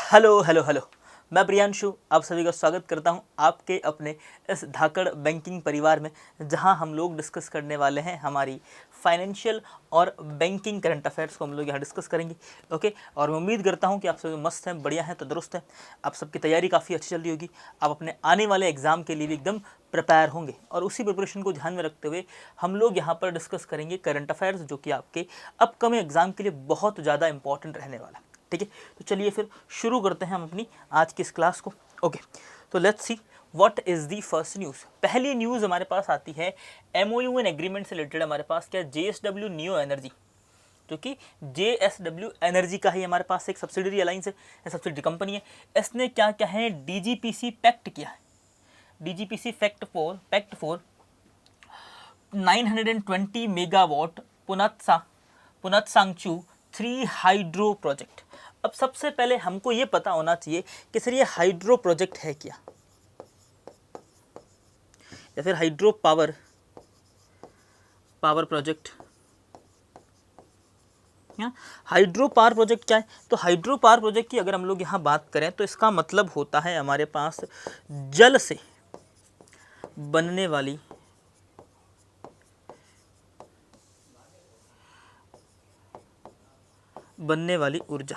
Hello hello hello, मैं प्रियांशु आप सभी का स्वागत करता हूं आपके अपने इस धाकड़ बैंकिंग परिवार में, जहां हम लोग डिस्कस करने वाले हैं हमारी फाइनेंशियल और बैंकिंग करंट अफेयर्स को हम लोग यहाँ डिस्कस करेंगे। ओके, और मैं उम्मीद करता हूं कि आप सभी मस्त हैं, बढ़िया हैं, तंदुरुस्त हैं। आप सबकी तैयारी काफ़ी अच्छी चल रही होगी। आप अपने आने वाले एग्ज़ाम के लिए भी एकदम प्रिपेयर होंगे, और उसी प्रिपरेशन को ध्यान में रखते हुए हम लोग यहाँ पर डिस्कस करेंगे करंट अफेयर्स, जो कि आपके अपकमिंग एग्ज़ाम के लिए बहुत ज़्यादा इंपॉर्टेंट रहने वाला है। ठीक है, तो चलिए फिर शुरू करते हैं हम अपनी आज की इस क्लास को। ओके, तो let's see what is the first news. पहली न्यूज़ हमारे पास आती है एमओयू एंड एग्रीमेंट से रिलेटेड। हमारे पास क्या, जेएसडब्ल्यू नियो एनर्जी, जो कि जेएसडब्ल्यू एनर्जी का ही हमारे पास एक सब्सिडरी अलाइंस है, सब्सिडरी कंपनी है। इसने क्या क्या है, डीजीपीसी पैक्ट किया है। DGPC pact for 920 megawatt Punatsangchhu 3 hydro project. अब सबसे पहले हमको ये पता होना चाहिए कि सर ये हाइड्रो प्रोजेक्ट है क्या, या फिर hydro power project. Hydro power project क्या है? तो हाइड्रो पावर प्रोजेक्ट की अगर हम लोग यहाँ बात करें तो इसका मतलब होता है हमारे पास जल से बनने वाली ऊर्जा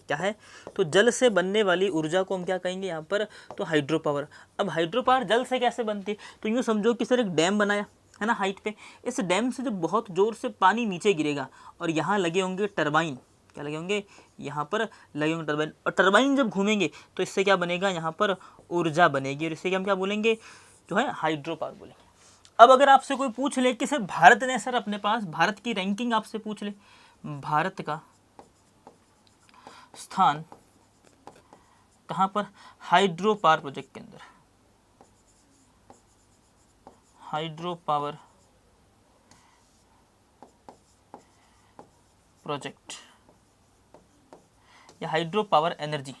क्या है। तो जल से बनने वाली ऊर्जा को हम क्या कहेंगे यहाँ पर, तो हाइड्रो पावर। अब हाइड्रो पावर जल से कैसे बनती है? तो यूँ समझो कि सर एक डैम बनाया है ना हाइट पे। इस डैम से जब बहुत ज़ोर से पानी नीचे गिरेगा और यहाँ लगे होंगे टरबाइन, क्या लगे होंगे, यहाँ पर लगे होंगे टरबाइन, और टरबाइन जब घूमेंगे तो इससे क्या बनेगा, यहाँ पर ऊर्जा बनेगी, और इससे हम क्या बोलेंगे, जो है हाइड्रो पावर बोलेंगे। अब अगर आपसे कोई पूछ ले कि सर भारत ने, सर अपने पास भारत की रैंकिंग आपसे पूछ ले, भारत का स्थान कहाँ पर, हाइड्रो पावर प्रोजेक्ट के अंदर, हाइड्रो पावर प्रोजेक्ट या हाइड्रो पावर एनर्जी,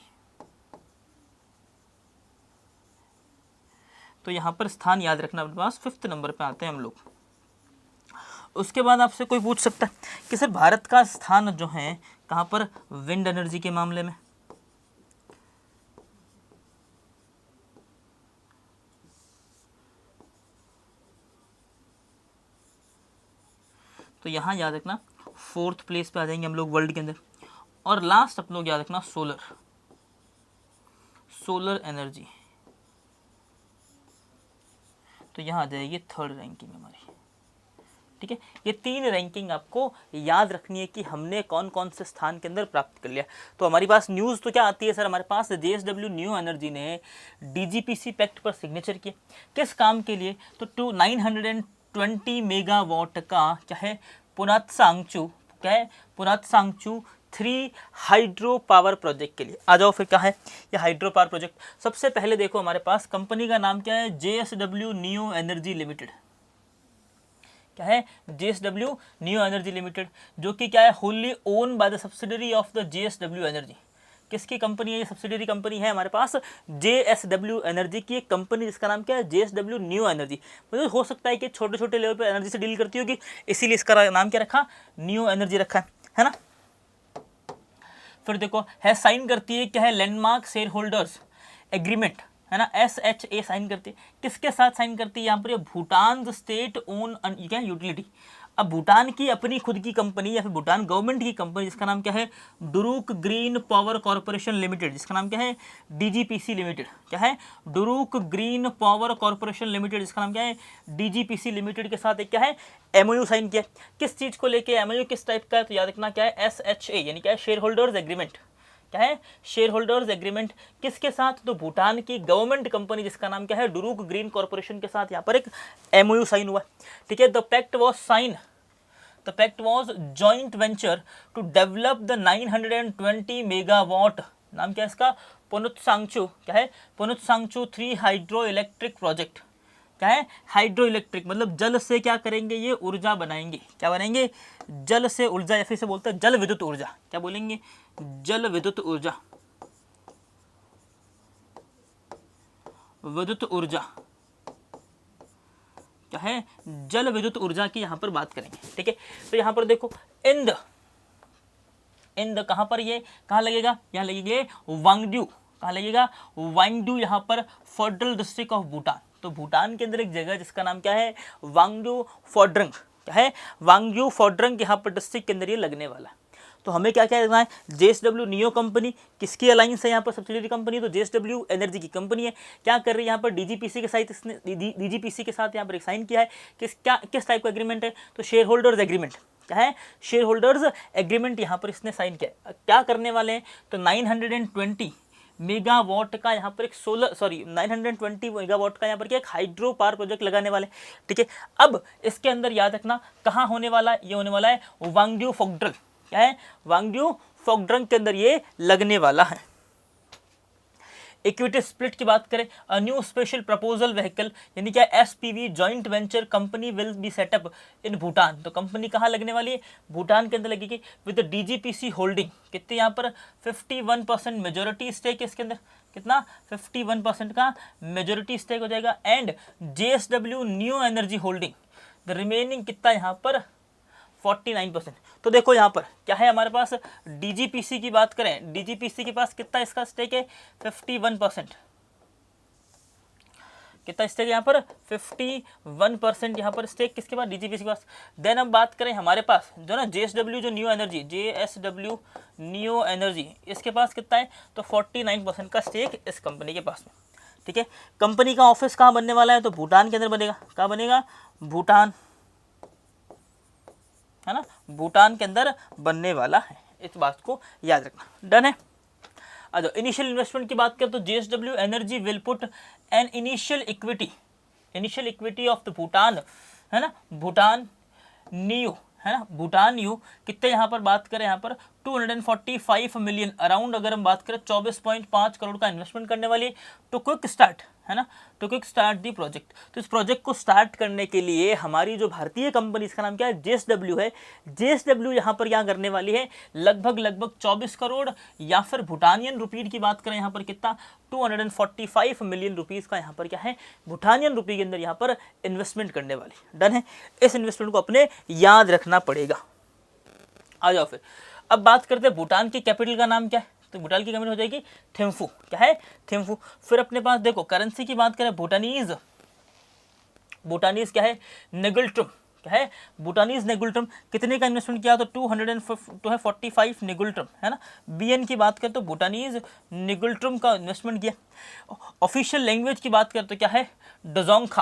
तो यहाँ पर स्थान याद रखना अपने पास 5th नंबर पे आते हैं हम लोग। उसके बाद आपसे कोई पूछ सकता है कि सर भारत का स्थान जो है कहाँ पर, विंड एनर्जी के मामले में। तो यहाँ याद रखना 4th प्लेस पे आ जाएंगे हम लोग वर्ल्ड के अंदर। और लास्ट आप लोग याद रखना सोलर एनर्जी, तो यहाँ आ जाएगी 3rd रैंकिंग हमारी। ठीक है, ये 3 रैंकिंग आपको याद रखनी है कि हमने कौन कौन से स्थान के अंदर प्राप्त कर लिया। तो हमारी पास न्यूज़ तो क्या आती है सर, हमारे पास जेएसडब्ल्यू न्यू एनर्जी ने डीजीपीसी पैक्ट पर सिग्नेचर किए। किस काम के लिए? तो 920 मेगावाट का क्या है, पुनत्सांगचू, क्या है, पुनत्सांगचू 3 हाइड्रो पावर प्रोजेक्ट के लिए। आ जाओ फिर, क्या है ये हाइड्रो पावर प्रोजेक्ट। सबसे पहले देखो हमारे पास कंपनी का नाम क्या है, जेएसडब्ल्यू नियो एनर्जी लिमिटेड। क्या है, जेएसडब्ल्यू नियो एनर्जी लिमिटेड, जो कि क्या है, Holi own by the subsidiary of the JSW energy. किसकी कंपनी है ये? सब्सिडरी कंपनी है हमारे पास जेएसडब्ल्यू एनर्जी की एक कंपनी, जिसका नाम क्या है, जेएसडब्ल्यू नियो एनर्जी। मतलब हो सकता है कि छोटे छोटे लेवल पर एनर्जी से डील करती होगी, इसीलिए इसका नाम क्या रखा, नियो एनर्जी रखा है ना। फिर देखो है, साइन करती है क्या है, लैंडमार्क शेयर होल्डर्स एग्रीमेंट, है ना, SHA साइन करती है। किसके साथ साइन करती है यहाँ पर, भूटान स्टेट ओन क्या यूटिलिटी। अब भूटान की अपनी खुद की कंपनी या फिर भूटान गवर्नमेंट की कंपनी, जिसका नाम क्या है, डुरुक ग्रीन पावर कॉर्पोरेशन लिमिटेड, जिसका नाम क्या है, डीजीपीसी लिमिटेड। क्या है, डुरुक ग्रीन पावर कॉर्पोरेशन लिमिटेड, जिसका नाम क्या है, डीजीपीसी लिमिटेड के साथ एक क्या है, एमओयू साइन किया। किस चीज़ को लेके एमओयू, किस टाइप का है, तो याद रखना क्या है, SHA, यानी क्या है, शेयर होल्डर्स एग्रीमेंट। क्या है, शेयर होल्डर्स एग्रीमेंट। किसके साथ? तो भूटान की गवर्नमेंट कंपनी, जिसका नाम क्या है, डुरुक ग्रीन कॉर्पोरेशन के साथ यहाँ पर एक एमओयू साइन हुआ। ठीक है, the pact was joint venture to develop the 920 megawatt, नाम क्या है इसका, पुनत्सांगचू, क्या है, पुनत्सांगचू 3 हाइड्रो इलेक्ट्रिक प्रोजेक्ट। क्या है, हाइड्रो इलेक्ट्रिक, मतलब जल से क्या करेंगे, ये ऊर्जा बनाएंगे। क्या बनाएंगे, जल से ऊर्जा, या फिर से बोलते हैं जल विद्युत ऊर्जा। क्या बोलेंगे, जल विद्युत ऊर्जा, विद्युत ऊर्जा। क्या है, जल विद्युत ऊर्जा की यहाँ पर बात करेंगे। ठीक है, तो यहाँ पर देखो, इन द इन द, कहाँ पर ये कहाँ लगेगा, यहाँ लगेगा वांगड्यू, कहाँ लगेगा वांगड्यू, यहाँ पर फेडरल डिस्ट्रिक्ट ऑफ भूटान। तो भूटान के अंदर एक जगह जिसका नाम क्या है वांगड्यू फोड्रंग, क्या है वांगड्यू फोड्रंग, यहाँ पर डिस्ट्रिक्ट के अंदर ये लगने वाला है। तो हमें क्या क्या देखना है, JSW नियो कंपनी किसकी अलायंस है यहाँ पर सब्सिडियरी कंपनी, तो JSW एनर्जी की कंपनी है। क्या कर रही है यहाँ पर DGPC के साथ, इसने DGPC के साथ यहाँ पर एक साइन किया है। किस टाइप का एग्रीमेंट है, तो शेयर होल्डर्स एग्रीमेंट, क्या है शेयर होल्डर्स एग्रीमेंट यहाँ पर इसने साइन किया है। क्या करने वाले हैं, तो 920 मेगावाट का यहाँ पर एक 920 मेगावाट का यहाँ पर क्या एक हाइड्रो पावर प्रोजेक्ट लगाने वाले, ठीक है। अब इसके अंदर याद रखना कहाँ होने वाला है, ये होने वाला है वांगड्यू फोड्रंग, क्या है वांगड्यू फोड्रंग के अंदर ये लगने वाला है। इक्विटी स्प्लिट की बात करें, a new special proposal vehicle यानी क्या SPV joint venture company will be set up in Bhutan. तो कंपनी कहाँ लगने वाली है, भूटान के अंदर लगेगी विद DGPC होल्डिंग, कितने यहाँ पर 51% मेजोरिटी स्टेक है इसके अंदर, कितना 51% का मेजोरिटी स्टेक हो जाएगा। And JSW new energy holding the remaining कितना यहाँ पर 49%। तो देखो यहाँ पर क्या है हमारे पास, DGPC की बात करें, DGPC के पास कितना इसका स्टेक है 51%, कितना स्टेक यहाँ पर 51% यहाँ पर स्टेक किसके पास, DGPC के पास। देन हम बात करें हमारे पास जो ना JSW जो new energy, JSW new energy, इसके पास कितना है, तो 49% का स्टेक इस कंपनी के पास में, ठीक है। कंपनी का ऑफिस कहाँ बनने वाला है, तो भूटान के अंदर बनेगा, कहाँ बनेगा भूटान, है ना, भूटान के अंदर बनने वाला है, इस बात को याद रखना। डन है। अच्छा इनिशियल इन्वेस्टमेंट की बात करें तो JSW energy will put an initial equity of the Bhutan, है ना, भूटान न्यू, है ना, भूटान न्यू कितने यहाँ पर बात करें, यहाँ पर 245 मिलियन अराउंड, अगर हम बात करें 24.5 करोड़ का इन्वेस्टमेंट करने वाली टू क्विक स्टार्ट, है ना, to quick start the project. तो इस प्रोजेक्ट को स्टार्ट करने के लिए हमारी जो भारतीय कंपनी, इसका नाम क्या है JSW है, JSW यहाँ पर क्या करने वाली है, लगभग 24 करोड़ या फिर भूटानियन रुपीज की बात करें यहाँ पर कितना 245 मिलियन रुपीज़ का यहाँ पर क्या है भूटानियन रुपी के अंदर यहाँ पर इन्वेस्टमेंट करने वाली। डन है, इस इन्वेस्टमेंट को अपने याद रखना पड़ेगा। आ जाओ फिर अब बात करते हैं भूटान की कैपिटल का नाम क्या है, तो भूटान की कैपिटल हो जाएगी थिम्फू, क्या है थिम्फू। फिर अपने पास देखो करेंसी की बात करें, भूटानीज क्या है निगुल्ट्रुम, क्या है भूटानीज निगुल्ट्रुम, कितने का इन्वेस्टमेंट किया, तो 245 निगुल्ट्रुम, है ना। BN की बात करें तो भूटानीज निगुल्ट्रुम का इन्वेस्टमेंट किया। ऑफिशियल लैंग्वेज की बात करें तो क्या है डजोंगखा,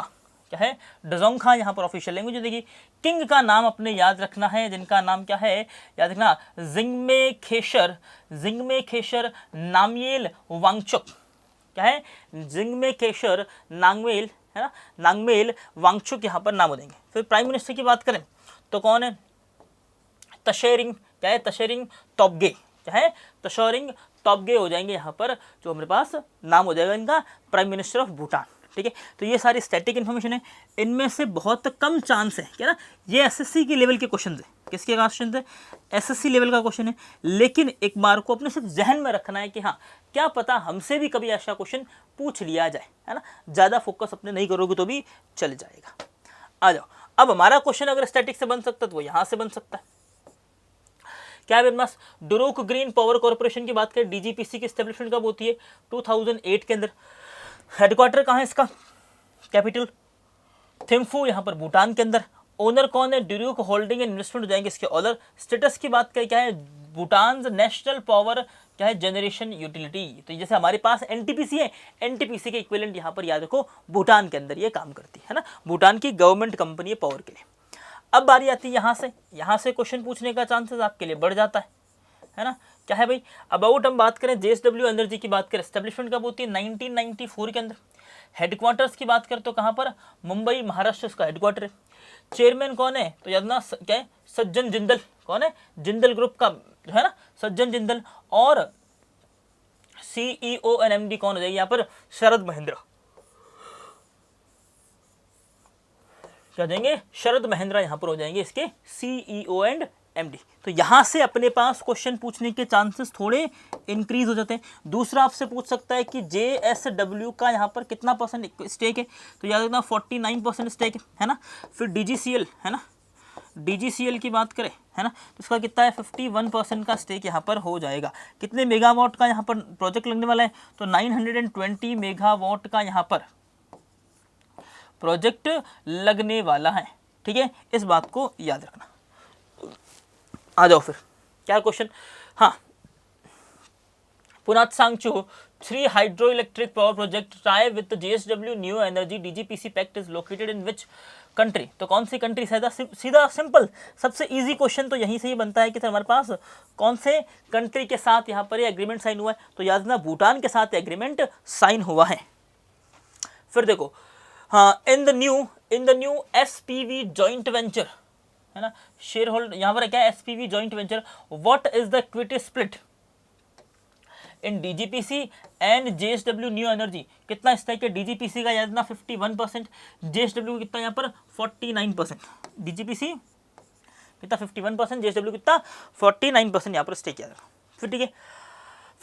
क्या है डजोंगखा यहाँ पर ऑफिशियल लैंग्वेज देखिए। किंग का नाम अपने याद रखना है, जिनका नाम क्या है याद रखना, जिंगमे खेशर नामयेल वांगचुक, क्या है जिंगमे खेशर नांगमेल, है ना, नांगमेल वांगचुक यहाँ पर नाम हो देंगे। फिर प्राइम मिनिस्टर की बात करें तो कौन है, तशेरिंग, क्या है तशेरिंग तोब्गे, क्या है तशेरिंग तोब्गे हो जाएंगे यहाँ पर, जो हमारे पास नाम हो जाएगा इनका प्राइम मिनिस्टर ऑफ भूटान, ठीक है। तो ये सारी स्टैटिक इन्फॉर्मेशन है, इनमें से बहुत कम चांस है, क्या ना, ये SSC के लेवल के क्वेश्चन है। किसके क्वेश्चन है, SSC लेवल का क्वेश्चन है, लेकिन एक बार को अपने सिर्फ जहन में रखना है कि हाँ क्या पता हमसे भी कभी ऐसा क्वेश्चन पूछ लिया जाए, है ना, ज़्यादा फोकस अपने नहीं करोगे तो भी चल जाएगा। आ जाओ, अब हमारा क्वेश्चन अगर स्टैटिक से बन सकता है तो वो यहाँ से बन सकता है। क्या है मेरे पास, डुरुक ग्रीन पावर कॉर्पोरेशन की बात करें, DGPC की एस्टेब्लिशमेंट कब होती है 2008 के अंदर। हेडक्वार्टर कहाँ है इसका, कैपिटल थिम्फू यहाँ पर भूटान के अंदर। ओनर कौन है, ड्यूक होल्डिंग एंड इन्वेस्टमेंट हो जाएंगे इसके ओनर। स्टेटस की बात करें क्या है, भूटान नेशनल पावर क्या है जनरेशन यूटिलिटी। तो जैसे हमारे पास NTPC है, NTPC के इक्विवेलेंट यहाँ पर याद रखो भूटान के अंदर ये काम करती है ना, भूटान की गवर्नमेंट कंपनी है पावर के लिए। अब बारी आती है यहाँ से क्वेश्चन पूछने का चांसेस आपके लिए बढ़ जाता है ना। क्या है भाई, अबाउट हम बात करें JSW एनर्जी की बात करें, एस्टेब्लिशमेंट कब होती है 1994 के अंदर। हेडक्वार्टर्स की बात करें तो कहाँ पर, मुंबई महाराष्ट्र इसका हेडक्वार्टर है। चेयरमैन कौन है, तो याद ना क्या है सज्जन जिंदल, कौन है जिंदल ग्रुप का जो है ना सज्जन जिंदल। और CEO एंड MD कौन हो जाएगी यहाँ पर, शरद महेंद्र, क्या देंगे शरद महेंद्र यहाँ पर हो जाएंगे इसके CEO एंड MD। तो यहाँ से अपने पास क्वेश्चन पूछने के चांसेस थोड़े इंक्रीज हो जाते हैं। दूसरा आपसे पूछ सकता है कि JSW का यहाँ पर कितना % स्टेक है, तो याद रखना 49% स्टेक है ना। फिर DGCL है ना, DGCL की बात करें, है ना, तो इसका कितना है 51% का स्टेक यहाँ पर हो जाएगा। कितने मेगावाट का यहाँ पर प्रोजेक्ट लगने वाला है, तो 920 मेगावाट का यहाँ पर प्रोजेक्ट लगने वाला है। ठीक है, इस बात को याद रखना। आ जाओ फिर, क्या क्वेश्चन, हाँ, पुनात सांगचू 3 hydroelectric power project tie with the JSW New Energy DGPC pact is located in which country? तो कौन सी कंट्री, सीधा सिंपल, सबसे इजी क्वेश्चन तो यहीं से ही बनता है कि सर हमारे पास कौन से कंट्री के साथ यहाँ पर ये एग्रीमेंट साइन हुआ है, तो याद रखना भूटान के साथ एग्रीमेंट साइन हुआ है। फिर देखो, हाँ, in the new SPV joint venture, है ना, शेयर होल्डर यहाँ पर क्या है, SPV joint venture, what is the equity split in DGPC and JSW new energy? कितना स्टेक है DGPC का, याद रखना 51%, JSW कितना यहाँ पर 49%, DGPC कितना 51%, JSW कितना 49% यहाँ पर स्टेक किया। फिर ठीक है,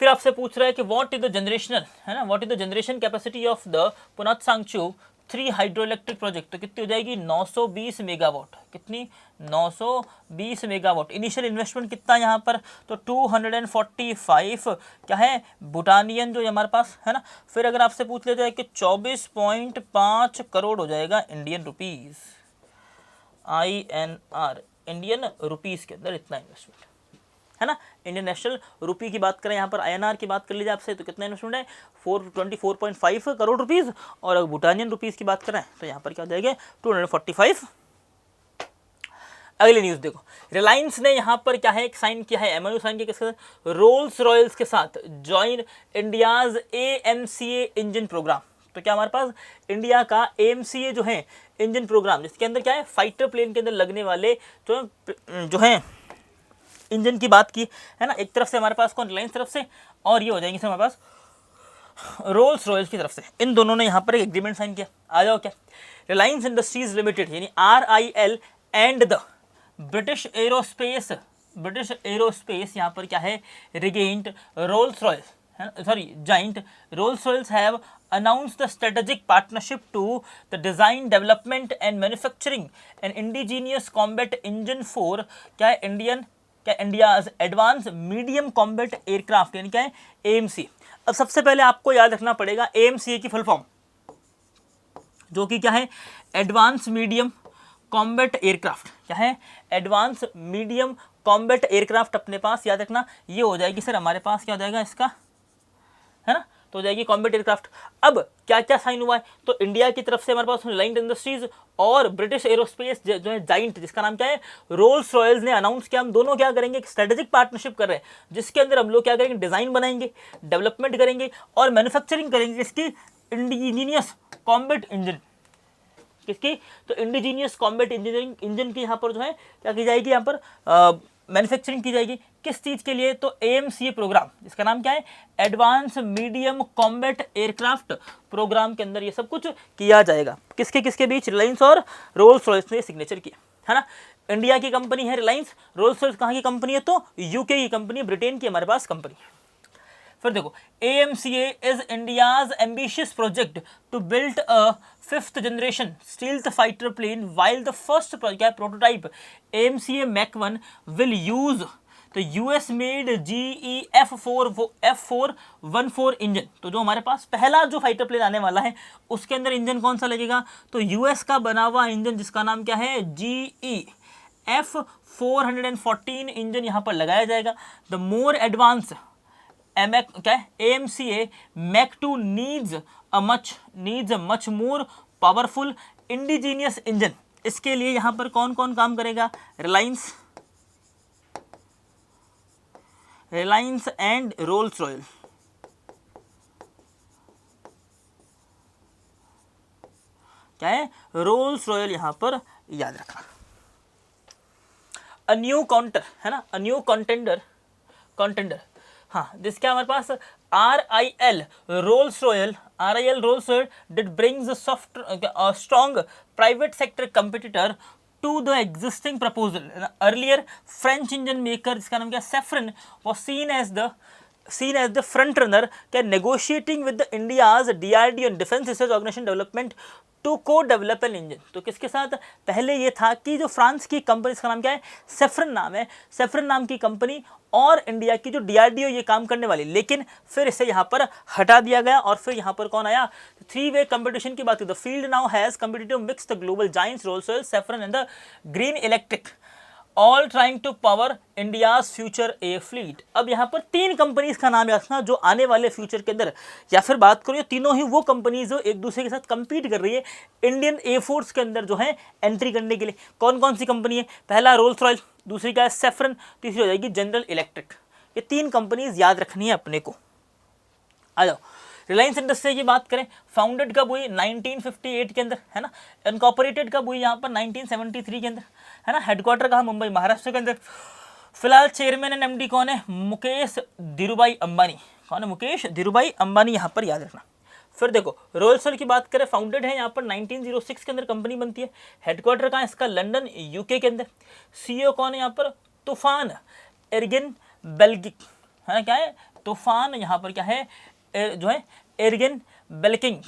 फिर आपसे पूछ रहा है कि व्हाट इज द जनरेशनल, है ना, what is the generation capacity of the Punatsangchhu 3 hydroelectric project, तो कितनी हो जाएगी 920 मेगावाट, कितनी 920 मेगावाट। इनिशियल इन्वेस्टमेंट कितना यहाँ पर, तो 245 क्या है भूटानियन जो हमारे पास, है ना। फिर अगर आपसे पूछ लिया जाए कि 24.5 करोड़ हो जाएगा Indian rupees, INR, Indian rupees के अंदर इतना इन्वेस्टमेंट, है ना। इंडियन नेशनल रुपी की बात करें, यहाँ पर INR की बात कर लीजिए आपसे, तो कितना इन्वेस्टमेंट है 424.5 करोड़ रुपीस, और अगर भूटानियन रुपीस की बात करें तो यहाँ पर क्या हो जाएगा 245। अगली न्यूज़ देखो, रिलायंस ने यहाँ पर क्या है, एक साइन किया है, MOU साइन किया किसके साथ, रोल्स रॉयल्स के साथ, join India's AMCA engine programme. तो क्या हमारे पास इंडिया का AMCA जो है इंजन प्रोग्राम, जिसके अंदर क्या है फाइटर प्लेन के अंदर लगने वाले जो है इंजन की बात की, है ना। एक तरफ से हमारे पास कौन, रिलायंस तरफ से, और ये हो जाएंगे सर हमारे पास रोल्स रॉयल्स की तरफ से, इन दोनों ने यहाँ पर एक एग्रीमेंट साइन किया। आ जाओ, क्या रिलायंस इंडस्ट्रीज लिमिटेड यानी RIL and the British Aerospace यहाँ पर क्या है रिगेंट Rolls Royce, giant Rolls-Royce have announced the strategic partnership to the design, development and manufacturing an indigenous combat engine for क्या है India's advance medium combat aircraft, यानी क्या है AMC। अब सबसे पहले आपको याद रखना पड़ेगा AMCA की फुल फॉर्म, जो कि क्या है एडवांस मीडियम कॉम्बैट एयरक्राफ्ट, क्या है एडवांस मीडियम कॉम्बैट एयरक्राफ्ट अपने पास याद रखना, ये हो जाएगी सर हमारे पास क्या हो जाएगा इसका, है ना, तो हो जाएगी कॉम्बैट एयरक्राफ्ट। अब क्या क्या साइन हुआ है, तो इंडिया की तरफ से हमारे पास रिलायंस इंडस्ट्रीज और ब्रिटिश एरोस्पेस जो है जाइंट, जिसका नाम क्या है रोल्स रॉयल्स ने अनाउंस किया, हम दोनों क्या करेंगे एक स्ट्रेटेजिक पार्टनरशिप कर रहे हैं, जिसके अंदर हम लोग क्या करेंगे डिजाइन बनाएंगे, डेवलपमेंट करेंगे और मैन्युफैक्चरिंग करेंगे इसकी इंडिजीनियस कॉम्बैट इंजन, किसकी, तो इंडिजीनियस कॉम्बैट इंजीनियरिंग इंजन की यहाँ पर जो है क्या की जाएगी, यहाँ पर मैन्युफैक्चरिंग की जाएगी, किस चीज़ के लिए, तो AMCA प्रोग्राम, जिसका नाम क्या है advance medium combat aircraft programme के अंदर ये सब कुछ किया जाएगा। किसके किसके बीच, रिलायंस और रोल्स रॉयल्स ने सिग्नेचर किया, है ना। इंडिया की कंपनी है रिलायंस, रोल्स रॉयल्स कहाँ की कंपनी है, तो UK की कंपनी, ब्रिटेन की हमारे पास कंपनी। फिर देखो AMCA is India's ambitious project to build a 5th generation stealth fighter plane while the first prototype AMCA Mach 1 will use two US made GE F414 engine. तो जो हमारे पास पहला जो फाइटर प्लेन आने वाला है उसके अंदर इंजन कौन सा लगेगा, तो US का बना हुआ इंजन जिसका नाम क्या है GE F414 इंजन यहाँ पर लगाया जाएगा। द मोर एडवांस क्या है AMCA Mach 2 needs a much more powerful indigenous engine. इसके लिए यहाँ पर कौन कौन काम करेगा, रिलायंस एंड रोल्स रॉयल, क्या है रोल्स रॉयल यहाँ पर याद रखना। अ न्यू काउंटर है ना, अ न्यू कॉन्टेंडर हाँ, जिसके हमारे पास RIL Rolls Royce did brings a strong private sector competitor to the existing proposal. Earlier French engine maker जिसका नाम क्या Safran was seen as the front runner क्या negotiating with the India's DRDO and Defense Research Organization development to को develop an engine. तो किसके साथ? पहले ये था कि जो फ्रांस की कंपनी, इसका नाम क्या है, सेफ्रन नाम है, सेफ्रन नाम की कंपनी और इंडिया की जो डीआरडीओ ये काम करने वाली, लेकिन फिर इसे यहाँ पर हटा दिया गया और फिर यहाँ पर कौन आया? 3-वे कंपटीशन की बात की। The field now has competitive mix the global giants Rolls Royce, Safran and the green electric, all trying to power India's future a fleet. अब यहाँ पर 3 कंपनीज का नाम याद रखना जो आने वाले फ्यूचर के अंदर, या फिर बात करो, ये तीनों ही वो कंपनीज जो एक दूसरे के साथ compete कर रही है इंडियन एयरफोर्स के अंदर जो है एंट्री करने के लिए। कौन कौन सी कंपनी है? पहला रोल्स रॉयल, दूसरी का है सेफ्रन, तीसरी हो जाएगी जनरल इलेक्ट्रिक। ये 3 कंपनीज याद रखनी है अपने को। आ जाओ, रिलायंस इंडस्ट्री की बात करें, फाउंडेड कब हुई? 1958 के अंदर, है ना। इनकॉर्पोरेटेड कब हुई? यहाँ पर 1973 के अंदर, है ना। हेडक्वार्टर कहाँ? मुंबई, महाराष्ट्र के अंदर। फिलहाल चेयरमैन एंड एमडी कौन है? मुकेश धीरूभाई अंबानी। कौन है? मुकेश धीरूभाई अंबानी, यहाँ पर याद रखना। फिर देखो, रोल्स रॉयल की बात करें, फाउंडेड है यहाँ पर 1906 के अंदर कंपनी बनती है। हेडक्वार्टर कहाँ है इसका? लंदन, यूके के अंदर। सीईओ कौन है यहाँ पर? तूफान एर्गिन बेल्गिक, है ना। क्या है? तूफान यहाँ पर क्या है जो है एर्गिन बेल्किंग।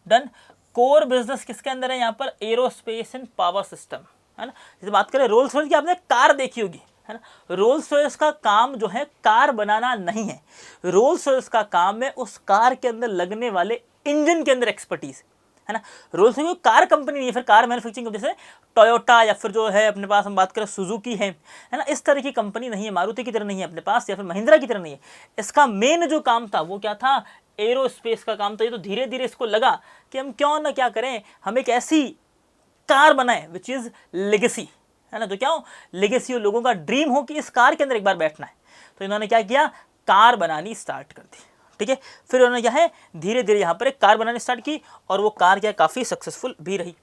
डन। कोर बिजनेस किसके अंदर है यहाँ पर? एरोस्पेस एंड पावर सिस्टम, है ना। जैसे बात करें रोल्स रॉयस की, आपने कार देखी होगी, है ना। रोल्स रॉयस का काम जो है कार बनाना नहीं है, रोल्स रॉयस का काम है उस कार के अंदर लगने वाले इंजन के अंदर एक्सपर्टीज, है ना। रोल्स रॉयस कार कंपनी नहीं है, फिर कार मैन्युफैक्चरिंग जैसे टोयोटा या फिर जो है अपने पास हम बात करें सुजुकी है ना, इस तरह की कंपनी नहीं है, मारुति की तरह नहीं है अपने पास, या फिर महिंद्रा की तरह नहीं है। इसका मेन जो काम था वो क्या था? एरोस्पेस का काम था। ये तो धीरे धीरे इसको लगा कि हम क्यों ना क्या करें, हम एक ऐसी कार बनाए विच इज लेगेसी, है ना। तो क्या हो? लेगेसी हो, लोगों का ड्रीम हो कि इस कार के अंदर एक बार बैठना है। तो इन्होंने क्या किया? कार बनानी स्टार्ट कर दी, ठीक है। फिर उन्होंने क्या है धीरे धीरे यहाँ पर एक कार बनानी स्टार्ट की और वो कार क्या काफ़ी सक्सेसफुल भी रही।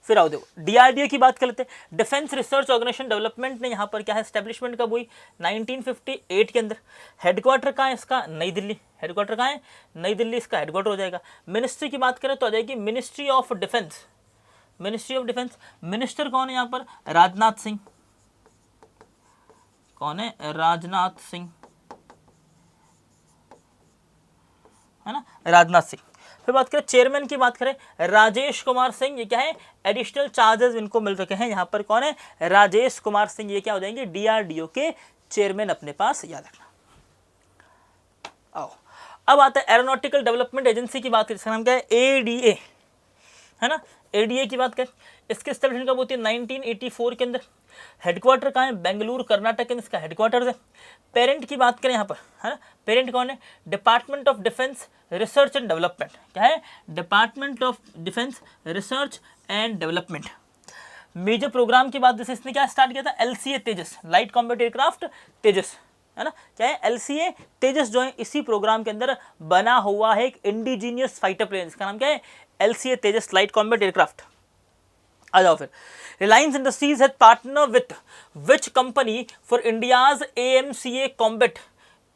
फिर आओ देखो, डीआरडीओ की बात कर लेते हैं। डिफेंस रिसर्च ऑर्गेनाइजेशन डेवलपमेंट ने यहाँ पर क्या है एस्टेब्लिशमेंट कब हुई? 1958 के अंदर। हेडक्वार्टर कहाँ है इसका? नई दिल्ली। हेडक्वार्टर कहाँ है? नई दिल्ली इसका हेडक्वार्टर हो जाएगा। मिनिस्ट्री की बात करें तो आ जाएगी ministry of defence. Ministry of defence, minister कौन है यहाँ पर? राजनाथ सिंह। कौन है? राजनाथ सिंह, है ना, राजनाथ सिंह। फिर बात करें चेयरमैन की, बात करें राजेश कुमार सिंह। ये क्या है? एडिशनल चार्जेस इनको मिल रखे हैं। यहाँ पर कौन है? राजेश कुमार सिंह। ये क्या हो जाएंगे? डीआरडीओ के चेयरमैन अपने पास, याद रखना। आओ, अब आता है एरोनॉटिकल डेवलपमेंट एजेंसी की बात करें, इसका नाम क्या है? एडीए, है ना। एडीए की बात करें, इसके एस्टेब्लिशमेंट कब होती है? 1984 के अंदर। हेडक्वार्टर कहाँ है? बेंगलुरु, कर्नाटक के अंदर इसका हेडक्वार्टर है। पेरेंट की बात करें यहाँ पर, है ना, पेरेंट कौन है? Department of defence research and development. क्या है? Department of defence research and development. Major programme की बात जैसे इसने क्या स्टार्ट किया था? LCA Tejas, light combat aircraft Tejas, है ना। क्या है? एलसीए तेजस जो है इसी प्रोग्राम के अंदर बना हुआ है एक इंडिजीनियस फाइटर प्लेन, इसका नाम क्या है? LCA Tejas light combat aircraft. आ जाओ फिर, Reliance industries has partner with which company for India's AMCA combat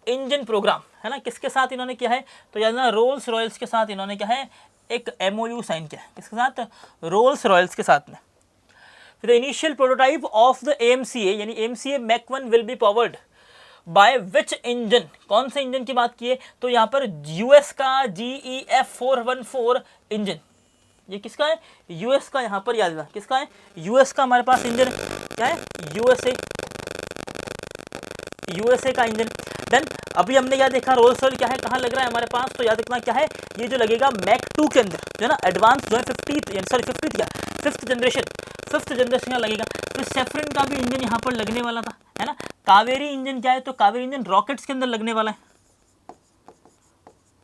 engine programme, है ना। किसके साथ इन्होंने किया है? तो याद ना, रोल्स रॉयल्स के साथ इन्होंने क्या है एक एमओयू साइन किया है। किसके साथ? रोल्स रॉयल्स के साथ में। फिर the initial prototype of the AMCA यानी AMCA Mach 1 will be powered by which engine. कौन से इंजन की बात की है? तो यहाँ पर यूएस का GEF 414 इंजन। ये किसका है? यूएस का। यहाँ पर याद रखना किसका है? यूएस का हमारे पास इंजन क्या है? यूएसए का इंजन। देन अभी हमने क्या देखा? रोल्स रॉयल क्या है, कहाँ लग रहा है हमारे पास? तो याद रखना क्या है, ये जो लगेगा मैक 2 के अंदर जो है ना, एडवांस जो है 5th जनरेशन का लगेगा। फिर सेफ्रन का भी इंजन यहाँ पर लगने वाला था, है ना। कावेरी इंजन क्या है? तो कावेरी इंजन रॉकेट्स के अंदर लगने वाला है।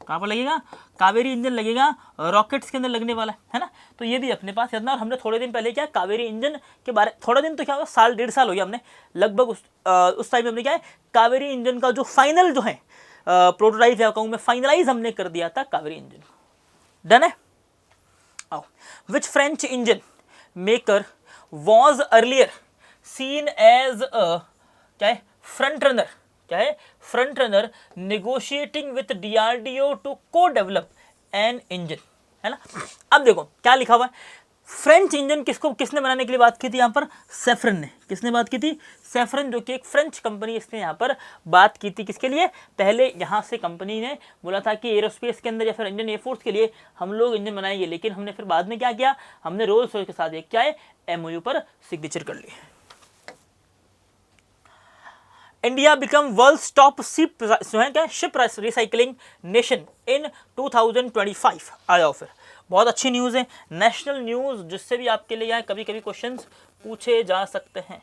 कहाँ पर लगेगा? कावेरी इंजन लगेगा रॉकेट्स के अंदर लगने वाला है ना। तो ये भी अपने पास याद ना। और हमने थोड़े दिन पहले क्या कावेरी इंजन के बारे, थोड़ा दिन तो क्या होगा, साल 1.5 साल हो गया, हमने लगभग उस टाइम में हमने क्या है कावेरी इंजन का जो फाइनल जो है प्रोटोटाइप या कहूँ मैं फाइनलाइज हमने कर दिया था कावेरी इंजन। डन है। आओ, which French engine maker was earlier seen as क्या है फ्रंट रनर, क्या है front runner negotiating with DRDO to को डेवलप एन इंजन, है ना। अब देखो क्या लिखा हुआ है, फ्रेंच इंजन किसने बनाने के लिए बात की थी यहाँ पर? सेफ्रन ने। किसने बात की थी? सेफ्रन, जो कि एक फ्रेंच कंपनी, इसने यहाँ पर बात की थी। किसके लिए? पहले यहाँ से कंपनी ने बोला था कि एरोस्पेस के अंदर या फिर इंडियन एयरफोर्स के लिए हम लोग इंजन बनाएंगे, लेकिन हमने फिर बाद में क्या किया, हमने रोल्स रॉयस के साथ एक क्या है MOU पर सिग्नेचर कर ली। India become world's top ship recycling nation in 2025। आ जाओ फिर, बहुत अच्छी न्यूज़ है, नेशनल न्यूज़, जिससे भी आपके लिए यहाँ कभी कभी क्वेश्चंस पूछे जा सकते हैं।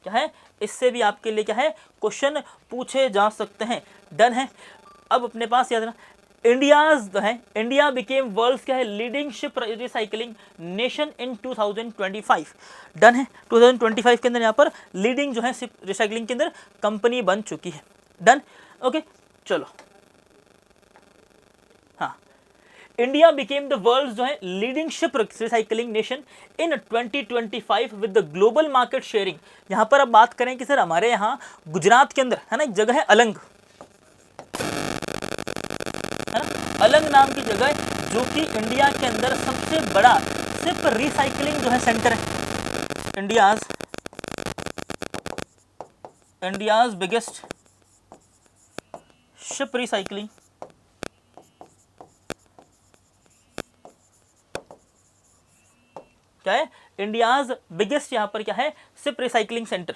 क्या है? इससे भी आपके लिए क्या है, क्वेश्चन पूछे जा सकते हैं। डन है। अब अपने पास याद रखना, इंडिया बिकेम वर्ल्ड्स क्या है leading ship recycling nation in 2025। Done है। 2025 के अंदर यहाँ पर लीडिंग जो है शिप रिसाइकलिंग के अंदर कंपनी बन चुकी है। डन। ओके, चलो। हाँ, इंडिया बिकेम द वर्ल्ड जो है leading ship recycling nation in 2025 with the global market sharing. यहाँ पर अब बात करें कि सर हमारे यहाँ गुजरात के अंदर है ना, एक जगह है अलंग, है ना, अलंग नाम की जगह है, जो कि इंडिया के अंदर सबसे बड़ा शिप रिसाइकलिंग जो है सेंटर है। इंडियाज बिगेस्ट शिप रिसाइकलिंग क्या है? इंडियाज बिगेस्ट यहां पर क्या है, शिप रिसाइकलिंग सेंटर।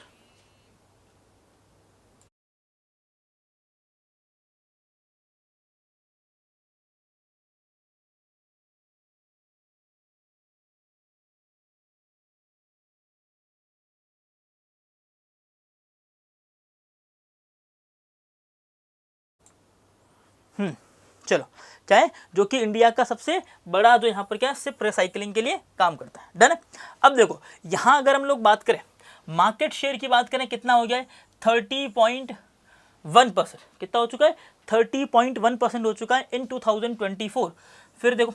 चलो, क्या है, जो कि इंडिया का सबसे बड़ा जो यहाँ पर क्या है शिप रिसाइकलिंग के लिए काम करता है। डन है। अब देखो यहाँ अगर हम लोग बात करें मार्केट शेयर की बात करें, कितना हो गया है? 30.1%। कितना हो चुका है? 30.1% हो चुका है इन 2024। फिर देखो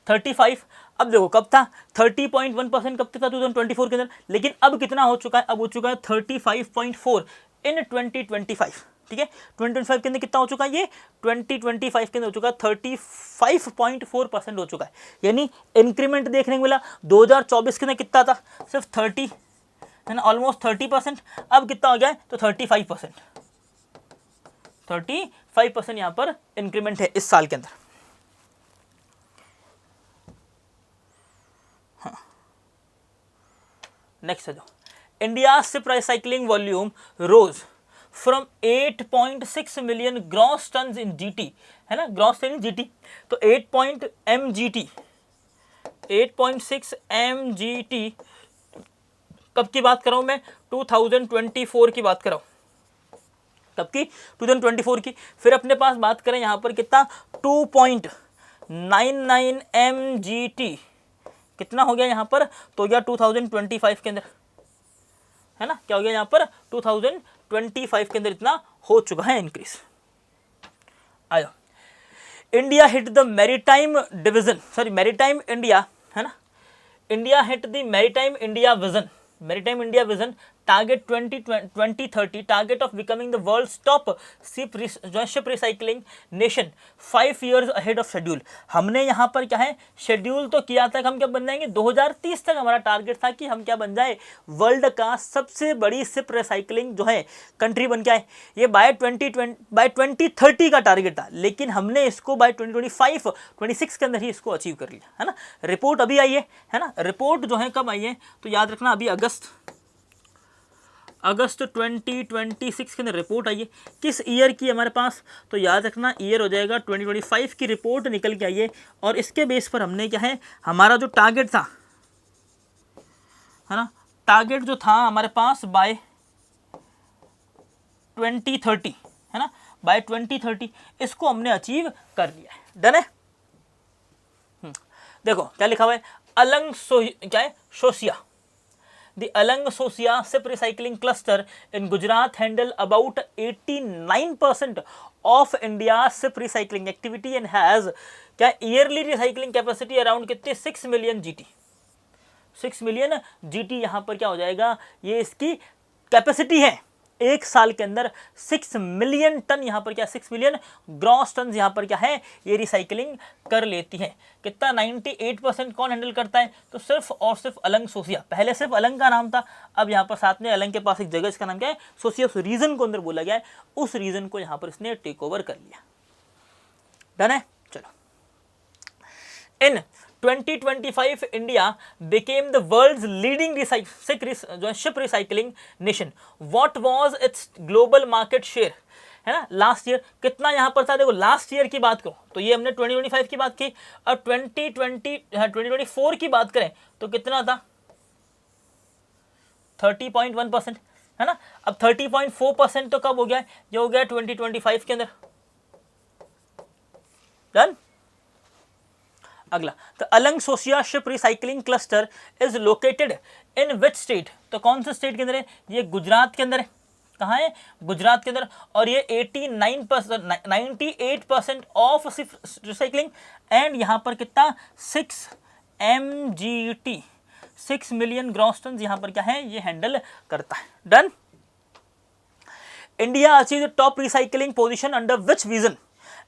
35। अब देखो कब था 30.1% कब था 2024 के अंदर, लेकिन अब कितना हो चुका है? अब हो चुका है 35.4 इन 2025। ठीक है, 2025 के अंदर कितना हो चुका है? ये 2025 के अंदर हो चुका है 35.4% हो चुका है, यानी इंक्रीमेंट देखने को मिला। 2024 के अंदर कितना था? सिर्फ 30, है ना, ऑलमोस्ट 30%। अब कितना हो गया है? तो 35%। 35% यहाँ पर इंक्रीमेंट है इस साल के अंदर। हाँ, नेक्स्ट है जो India ship recycling volume rose from 8.6 million gross ton in GT, है ना, ग्रॉस टन इन GT, तो 8.6 mgt कब की बात कर रहा हूं मैं? 2024 की बात कर रहा हूं। कब की? 2024 की। फिर अपने पास बात करें यहाँ पर कितना? 2.99 mgt कितना हो गया यहाँ पर? तो गया 2025 के अंदर, है ना, क्या हो गया यहाँ पर? 2025 के अंदर इतना हो चुका है इंक्रीज। आया, India hit the maritime division, sorry maritime India, है ना, India hit the maritime India vision, maritime India vision target 2030, target of becoming the world's top ship recycling nation 5 years ahead of schedule. हमने यहाँ पर क्या है schedule तो किया था कि हम क्या बन जाएंगे, 2030 तक हमारा टारगेट था कि हम क्या बन जाए, वर्ल्ड का सबसे बड़ी शिप रिसाइकलिंग जो है कंट्री बन के आए। ये बाय 2030 का टारगेट था, लेकिन हमने इसको बाय 2025-26 के अंदर ही इसको अचीव कर लिया, है ना। रिपोर्ट अभी आई है ना, रिपोर्ट जो है कब आई है? तो याद रखना अभी अगस्त 2026 के अंदर रिपोर्ट आई है। किस ईयर की हमारे पास? तो याद रखना ईयर हो जाएगा 2025 की रिपोर्ट निकल के आई है, और इसके बेस पर हमने क्या है, हमारा जो टारगेट था, है ना, टारगेट जो था हमारे पास बाय 2030, है ना, बाय 2030 इसको हमने अचीव कर लिया है। डन है। देखो क्या लिखा हुआ है, क्या है, सोसिया, The Alang Sosia Ship Recycling Cluster in Gujarat handle about 89% of India's ship recycling activity and has क्या yearly recycling capacity around कितने 6 million GT, 6 million GT यहाँ पर क्या हो जाएगा, ये इसकी कैपेसिटी है एक साल के अंदर 6 मिलियन टन यहाँ पर क्या 6 मिलियन ग्रॉस टन यहाँ पर क्या है ये रिसाइकलिंग कर लेती है। कितना 98% कौन हैंडल करता है? तो सिर्फ और सिर्फ अलंग सोसिया। पहले सिर्फ अलंग का नाम था, अब यहाँ पर साथ में अलंग के पास एक जगह इसका नाम क्या है सोसिया। उस रीजन को अंदर बोला गया है, उस रीजन को यहाँ पर इसने टेक ओवर कर लिया। डन है। चलो, इन 2025 India became the world's leading ship recycling nation. What was its global market share? है ना, लास्ट ईयर कितना यहाँ पर था? देखो लास्ट ईयर की बात करो तो ये हमने 2025 की बात की, और 2024 की बात करें तो कितना था? 30.1%, है ना। अब 30.4% तो कब हो गया? ये हो गया 2025 के अंदर। डन। अगला, the Alang Sosiya ship recycling cluster is located in which state? तो कौन से स्टेट के अंदर है? ये गुजरात के अंदर है। कहाँ है? गुजरात के अंदर। और ये 98% ऑफ रिसाइकलिंग, एंड यहाँ पर कितना 6 MGT 6 मिलियन ग्रॉस टन यहाँ पर क्या है ये हैंडल करता है। Done. India achieve the top recycling position under which vision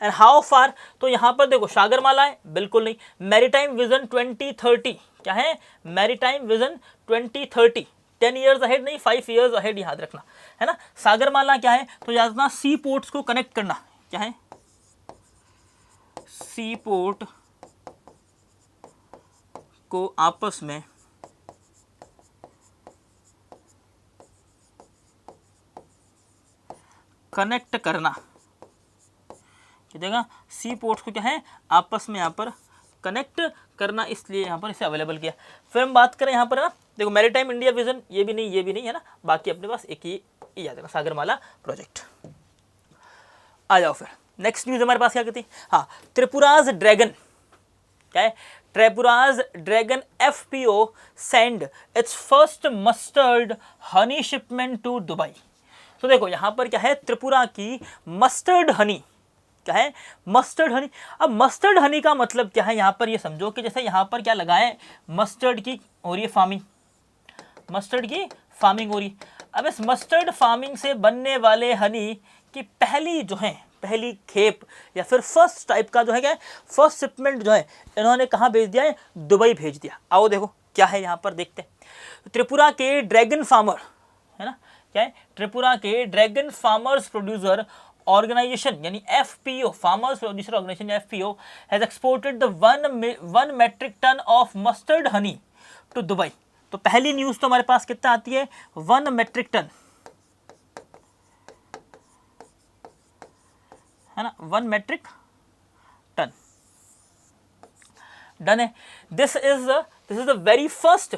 and how far? तो यहां पर देखो सागरमाला है, बिल्कुल नहीं। मैरीटाइम विजन 2030 क्या है? मैरीटाइम विजन 2030 10 ईयर्स अहेड नहीं, 5 ईयर्स अहेड याद रखना, है ना। सागरमाला क्या है? तो याद रखना सी पोर्ट्स को कनेक्ट करना। क्या है? सी पोर्ट को आपस में कनेक्ट करना। देखा, सी पोर्ट्स को क्या है आपस में यहाँ पर कनेक्ट करना, इसलिए यहाँ पर इसे अवेलेबल किया। फिर हम बात करें यहाँ पर ना, देखो मैरीटाइम इंडिया विजन ये भी नहीं, ये भी नहीं, है ना। बाकी अपने पास एक ही याद रखना, सागरमाला प्रोजेक्ट। आ जाओ फिर नेक्स्ट न्यूज हमारे पास क्या कहती है? हाँ, त्रिपुराज ड्रैगन क्या है? Tripura's dragon FPO send its first mustard honey shipment to Dubai. तो देखो यहाँ पर क्या है, त्रिपुरा की मस्टर्ड हनी क्या है? मस्टर्ड हनी। अब मस्टर्ड हनी का मतलब क्या है? यहाँ पर ये समझो कि जैसे यहाँ पर क्या लगा है, मस्टर्ड की हो रही है फार्मिंग, मस्टर्ड की फार्मिंग हो रही। अब इस मस्टर्ड फार्मिंग से बनने वाले हनी की पहली जो है, पहली खेप या फिर फर्स्ट टाइप का जो है क्या, फर्स्ट शिपमेंट जो है इन्होंने कहाँ भेज दिया है? दुबई भेज दिया। आओ देखो क्या है यहाँ पर देखते हैं। त्रिपुरा के ड्रैगन फार्मर, है ना, क्या है? त्रिपुरा के ड्रैगन फार्मर्स प्रोड्यूसर ऑर्गेनाइजेशन यानी FPO, farmers producer organisation FPO has exported the 1 metric ton of mustard honey to Dubai. तो पहली न्यूज तो हमारे पास कितना आती है? 1 मेट्रिक टन, है ना, 1 मेट्रिक टन। डन है। This is the very first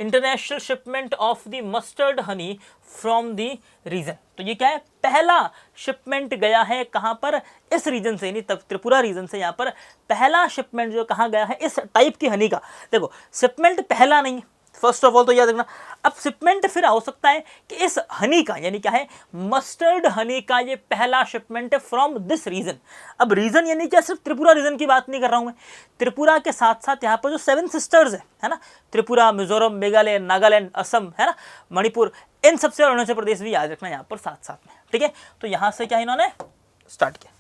international shipment of the mustard honey from the region. तो ये क्या है? पहला शिपमेंट गया है कहां पर? इस रीजन से, यानी त्रिपुरा रीजन से यहाँ पर पहला शिपमेंट जो कहां गया है इस टाइप की हनी का। देखो शिपमेंट पहला नहीं, फर्स्ट ऑफ ऑल तो याद रखना। अब शिपमेंट फिर हो सकता है कि इस हनी का, यानी क्या है, मस्टर्ड हनी का ये पहला शिपमेंट है फ्रॉम दिस रीजन। अब रीजन यानी क्या, सिर्फ त्रिपुरा रीजन की बात नहीं कर रहा हूं मैं, त्रिपुरा के साथ साथ यहाँ पर जो 7 सिस्टर्स है ना, त्रिपुरा, मिजोरम, मेघालय, नागालैंड, असम, है ना, मणिपुर, इन सबसे, और अरुणाचल प्रदेश भी याद रखना यहाँ पर साथ साथ में। ठीक है, तो यहाँ से क्या इन्होंने स्टार्ट किया।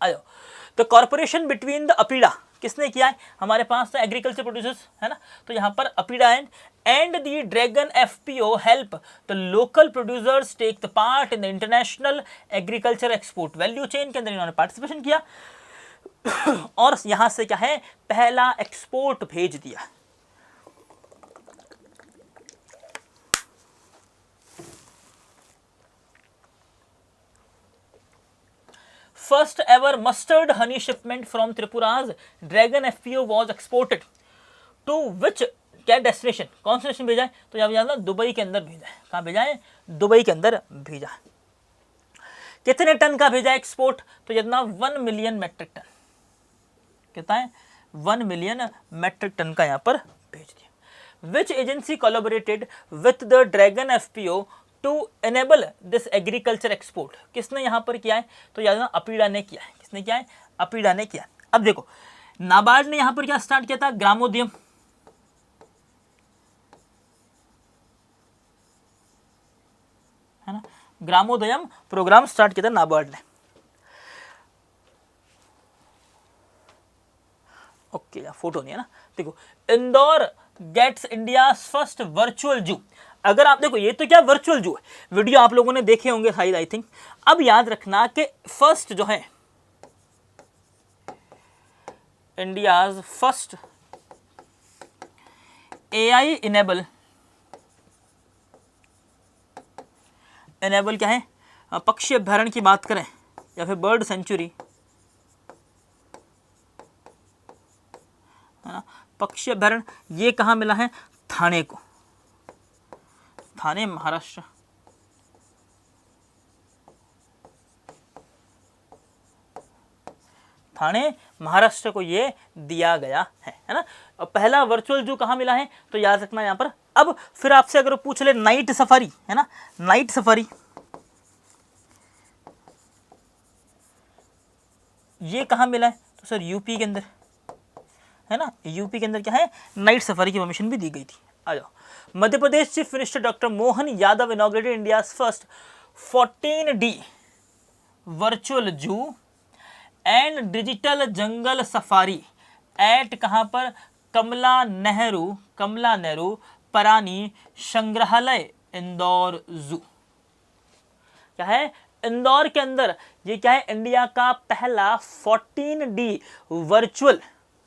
आ जाओ, the corporation between the APEDA किसने किया है? हमारे पास तो एग्रीकल्चर प्रोड्यूसर्स, है ना, तो यहाँ पर APEDA and the dragon FPO help the local producers take the part in the international agriculture export value chain के अंदर इन्होंने पार्टिसिपेशन किया और यहाँ से क्या है, पहला एक्सपोर्ट भेज दिया। First ever mustard honey shipment from Tripura's Dragon FPO was exported to which क्या डेस्टिनेशन, कौन सा डेस्टिनेशन भेजा है? तो यहाँ पे दुबई के अंदर भेजा है। कहाँ भेजा है? दुबई के अंदर भेजा है। कितने टन का भेजा है एक्सपोर्ट? तो जितना 1 मिलियन मेट्रिक टन। कितना है? 1 मिलियन मेट्रिक टन का यहाँ पर भेज दिया। Which agency collaborated with the dragon FPO to enable this agriculture export? किसने यहाँ पर किया है? तो याद रखना अपीडा ने किया है। किसने किया है? अपीडा ने किया। अब देखो नाबार्ड ने यहाँ पर क्या स्टार्ट किया था? ग्रामोद्यम, ग्रामोदयम प्रोग्राम स्टार्ट किया था नाबार्ड ने। ओके, फोटो नहीं है ना, देखो Indore gets India first virtual zoo. अगर आप देखो, ये तो क्या वर्चुअल जू है, वीडियो आप लोगों ने देखे होंगे शायद, आई थिंक। अब याद रखना कि फर्स्ट जो है इंडियाज फर्स्ट AI इनेबल क्या है, पक्षी अभ्यारण्य की बात करें या फिर बर्ड सेंचुरी, है ना, पक्षी अभ्यारण्य, ये कहाँ मिला है, थाने को, थाने महाराष्ट्र। थाने महाराष्ट्र को ये दिया गया है ना। और पहला वर्चुअल जू कहाँ मिला है, तो याद रखना यहाँ पर। अब फिर आपसे अगर पूछ ले नाइट सफारी, है ना, नाइट सफारी ये कहाँ मिला है, तो सर यूपी के अंदर, है ना, यूपी के अंदर क्या है, नाइट सफारी की परमिशन भी दी गई थी। आ जाओ, Madhya Pradesh chief minister doctor Mohan Yadav inaugurated India first 14D virtual zoo and digital jungle safari at कहाँ पर, कमला नेहरू प्राणी संग्रहालय इंदौर जू। क्या है, इंदौर के अंदर ये क्या है, इंडिया का पहला 14D वर्चुअल,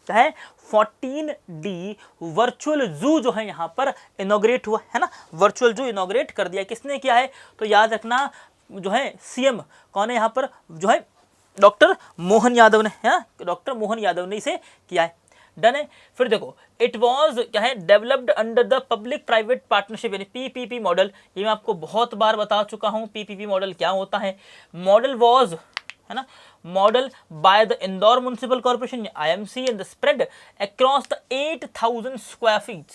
क्या है, 14D वर्चुअल जू जो है यहाँ पर इनॉग्रेट हुआ है ना। वर्चुअल जू इनॉग्रेट कर दिया, किसने किया है, तो याद रखना जो है सीएम कौन है यहाँ पर, जो है डॉक्टर मोहन यादव ने, है ना, डॉक्टर मोहन यादव ने इसे किया है। डन है। फिर देखो, इट वाज क्या है, developed under the public private partnership यानी PPP मॉडल। ये मैं आपको बहुत बार बता चुका हूँ PPP मॉडल क्या होता है। मॉडल वाज, है ना, model by the Indore municipal corporation IMC and spread across the 8000 square feet,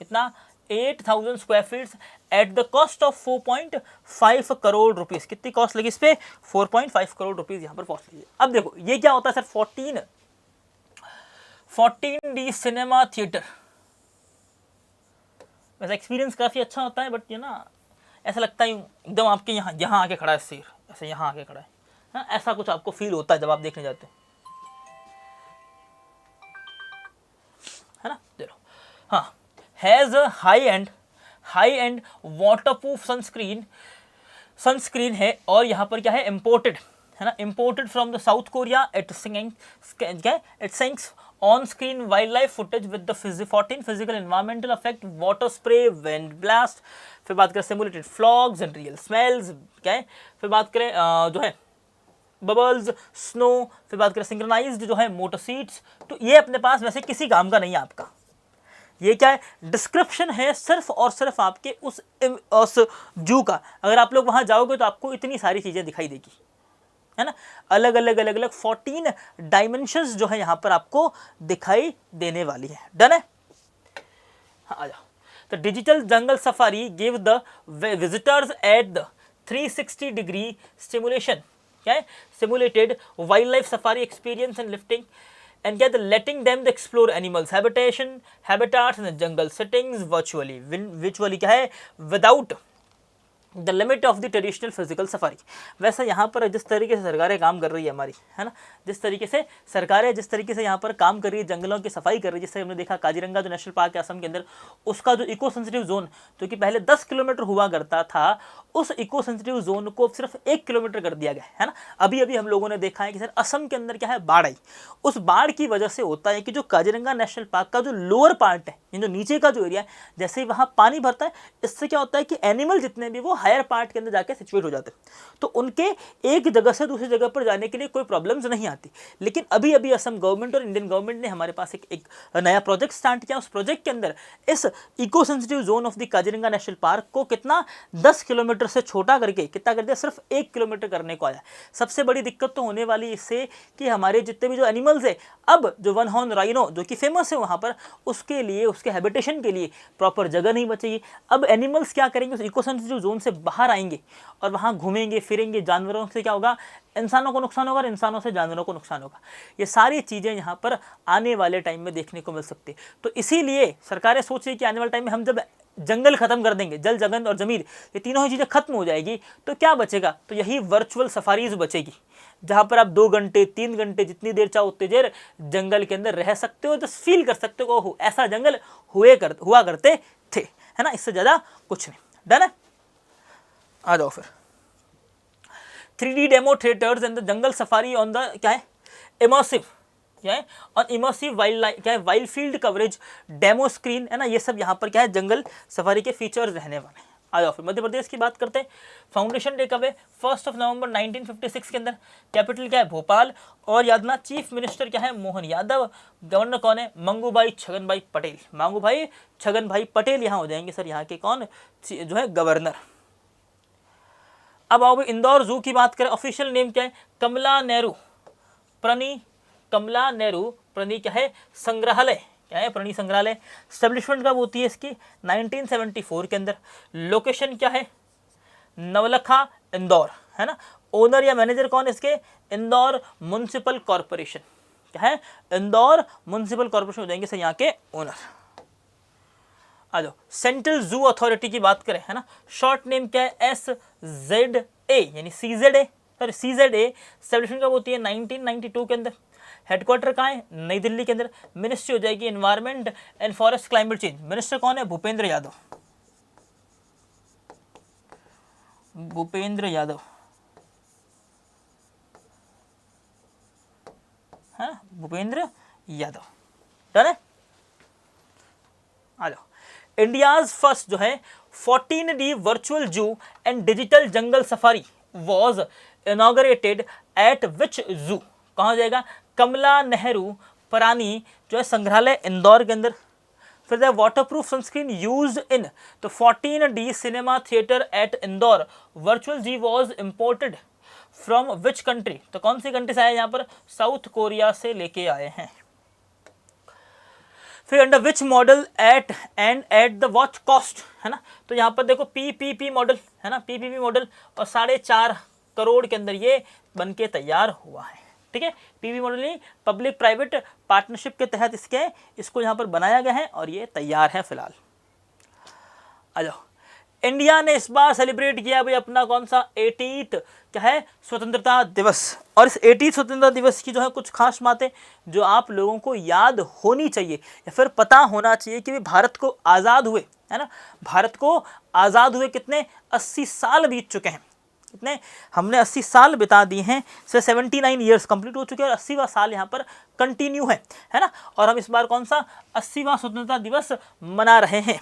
कितना, 8000 square feet at the cost of 4.5 crore rupees. कितनी कॉस्ट लगी इस पे, 4.5 करोड़ रुपीस यहाँ पर कॉस्ट लगी। अब देखो ये क्या होता है सर, 14D सिनेमा थिएटर। वैसे एक्सपीरियंस काफी अच्छा होता है, बट ये ना ऐसा लगता है एकदम आपके यहाँ आके खड़ा है शेर, ऐसे यहाँ आके खड़ा है ना, ऐसा कुछ आपको फील होता है जब आप देखने जाते हैं, है ना। देखो, हाँ, has a high and waterproof sunscreen है, और यहाँ पर क्या है, इम्पोर्टेड, है ना, imported from the south Korea. It sinks on screen wild life footage with the 14 physical environmental effect, water spray, wind blast. फिर बात करें सिमुलेटेड फ्लॉग्स एंड रियल स्मेल्स, क्या है, फिर बात करें जो है बबल्स, स्नो, फिर बात करें सिंक्रोनाइज्ड जो है मोटर सीट्स। तो ये अपने पास वैसे किसी काम का नहीं है आपका, ये क्या है, डिस्क्रिप्शन है सिर्फ और सिर्फ आपके उस जू का। अगर आप लोग वहां जाओगे तो आपको इतनी सारी चीजें दिखाई देगी, है ना, अलग अलग 14 डायमेंशंस जो है यहाँ पर आपको दिखाई देने वाली है। डन है, हाँ, आ जाओ। तो digital jungle safari give the visitors at the 360 degree stimulation, क्या है, simulated wild life safari experience and lifting and get letting them to explore animals habitats and jungle settings virtually क्या है, without the limit of the traditional physical safari. वैसा यहाँ पर जिस तरीके से सरकारें काम कर रही है हमारी, है ना, जिस तरीके से सरकारें जिस तरीके से यहाँ पर काम कर रही है, जंगलों की सफाई कर रही है, जिससे हमने देखा काजीरंगा जो नेशनल पार्क है असम के अंदर, उसका जो इको सेंसिटिव जोन जो कि पहले 10 किलोमीटर हुआ करता था, उस इको सेंसिटिव जोन को सिर्फ 1 किलोमीटर कर दिया गया है ना। अभी अभी हम लोगों ने देखा है कि सर असम के अंदर क्या है, बाढ़ आई। उस बाढ़ की वजह से होता है कि जो काजीरंगा नेशनल पार्क का जो लोअर पार्ट है, जो नीचे का जो एरिया है, जैसे ही वहाँ पानी भरता है, इससे क्या होता है कि एनिमल जितने भी वो हायर पार्ट के अंदर जाके सिचुएट हो जाते हैं, तो उनके एक जगह से दूसरी जगह पर जाने के लिए कोई प्रॉब्लम्स नहीं आती। लेकिन अभी अभी असम गवर्नमेंट और इंडियन गवर्नमेंट ने हमारे पास एक नया प्रोजेक्ट स्टार्ट किया। उस प्रोजेक्ट के अंदर इस eco sensitive zone of the Kaziranga national park को कितना 10 किलोमीटर से छोटा करके कितना कर दिया, सिर्फ 1 किलोमीटर करने को आया। सबसे बड़ी दिक्कत तो होने वाली इससे कि हमारे जितने भी जो एनिमल्स है, अब जो वन हॉर्न राइनो जो कि फेमस है वहाँ पर, उसके लिए उसके हैबिटेशन के लिए प्रॉपर जगह नहीं बचेगी। अब एनिमल्स क्या करेंगे, उस इको सेंसिटिव जोन से बाहर आएंगे और वहाँ घूमेंगे फिरेंगे, जानवरों से क्या होगा, इंसानों को नुकसान होगा और इंसानों से जानवरों को नुकसान होगा। ये सारी चीज़ें यहाँ पर आने वाले टाइम में देखने को मिल सकती है। तो इसीलिए सरकारें सोच रही कि आने वाले टाइम में हम जब जंगल खत्म कर देंगे, जल, जगन और जमीन, ये तीनों ही चीज़ें खत्म हो जाएगी, तो क्या बचेगा, तो यही वर्चुअल सफारीज बचेगी, जहाँ पर आप 2 घंटे 3 घंटे जितनी देर चाहो उतनी देर जंगल के अंदर रह सकते हो, तो फील कर सकते हो ओहो ऐसा जंगल हुआ करते थे, है ना। इससे ज़्यादा कुछ नहीं। डन है, आ जाओ फिर। 3D demo theatres and the jungle safari on the क्या है, इमर्सिव, क्या है, और इमर्सिव वाइल्ड क्या है, wild field coverage, demo screen, है ना। ये सब यहाँ पर क्या है, जंगल सफारी के फीचर्स रहने वाले हैं। आ जाओ फिर मध्य प्रदेश की बात करते हैं। फाउंडेशन डे कब है, 1 नवंबर 1956 के अंदर। कैपिटल क्या है, भोपाल। और यादना चीफ मिनिस्टर क्या है, मोहन यादव। गवर्नर कौन है, मंगूभाई छगनभाई पटेल। मंगूभाई छगनभाई पटेल यहाँ हो जाएंगे सर, यहाँ के कौन जो है, गवर्नर। अब आओ इंदौर जू की बात करें, ऑफिशियल नेम क्या है, कमला नेहरू प्रणि, कमला नेहरू प्रणि क्या है, संग्रहालय, क्या है, प्रणि संग्रहालय। स्टेब्लिशमेंट कब होती है इसकी, 1974 के अंदर। लोकेशन क्या है, नवलखा इंदौर, है ना। ओनर या मैनेजर कौन है इसके, इंदौर म्युनिसिपल कॉर्पोरेशन, क्या है, इंदौर म्युनिसिपल कॉर्पोरेशन हो जाएंगे सर यहाँ के ओनर। आ जाओ सेंट्रल जू अथॉरिटी की बात करें, है ना, शॉर्ट नेम क्या है, SZA यानी CZA, सॉरी CZA। स्टेब्लिशमेंट कब होती है, 1992 के अंदर। हेडक्वार्टर कहाँ है, नई दिल्ली के अंदर। मिनिस्ट्री हो जाएगी environment and forest climate change. Minister कौन है, भूपेंद्र यादव, भूपेंद्र यादव, है ना, भूपेंद्र यादव। डन है, आ जाओ। इंडियाज फर्स्ट जो है 14D virtual zoo and digital jungle safari was inaugurated eight विच जू, कहाँ हो जाएगा, कमला नेहरू प्राणी जो है संग्रहालय इंदौर के अंदर। फिर the waterproof sunscreen used in to 14D cinema theatre at Indore virtual zoo was imported from which country, तो कौन सी कंट्री से आया यहाँ पर, साउथ कोरिया से लेके आए हैं। फिर under which model at the watch cost, है ना, तो यहाँ पर देखो PPP मॉडल, है ना, PPP मॉडल, और 4.5 करोड़ के अंदर ये बन के तैयार हुआ है। ठीक है, PPP मॉडल नहीं, पब्लिक प्राइवेट पार्टनरशिप के तहत इसको यहाँ पर बनाया गया है और ये तैयार है फिलहाल। आ जाओ, इंडिया ने इस बार सेलिब्रेट किया भाई अपना कौन सा 80th क्या है, स्वतंत्रता दिवस। और इस 80th स्वतंत्रता दिवस की जो है कुछ खास बातें जो आप लोगों को याद होनी चाहिए या फिर पता होना चाहिए कि भारत को आज़ाद हुए, है ना, भारत को आज़ाद हुए कितने 80 साल बीत चुके हैं। कितने, हमने 80 साल बिता दिए हैं, 79 ईयर्स कंप्लीट हो चुके हैं और 80वां साल यहाँ पर कंटिन्यू है ना। और हम इस बार कौन सा 80वां स्वतंत्रता दिवस मना रहे हैं।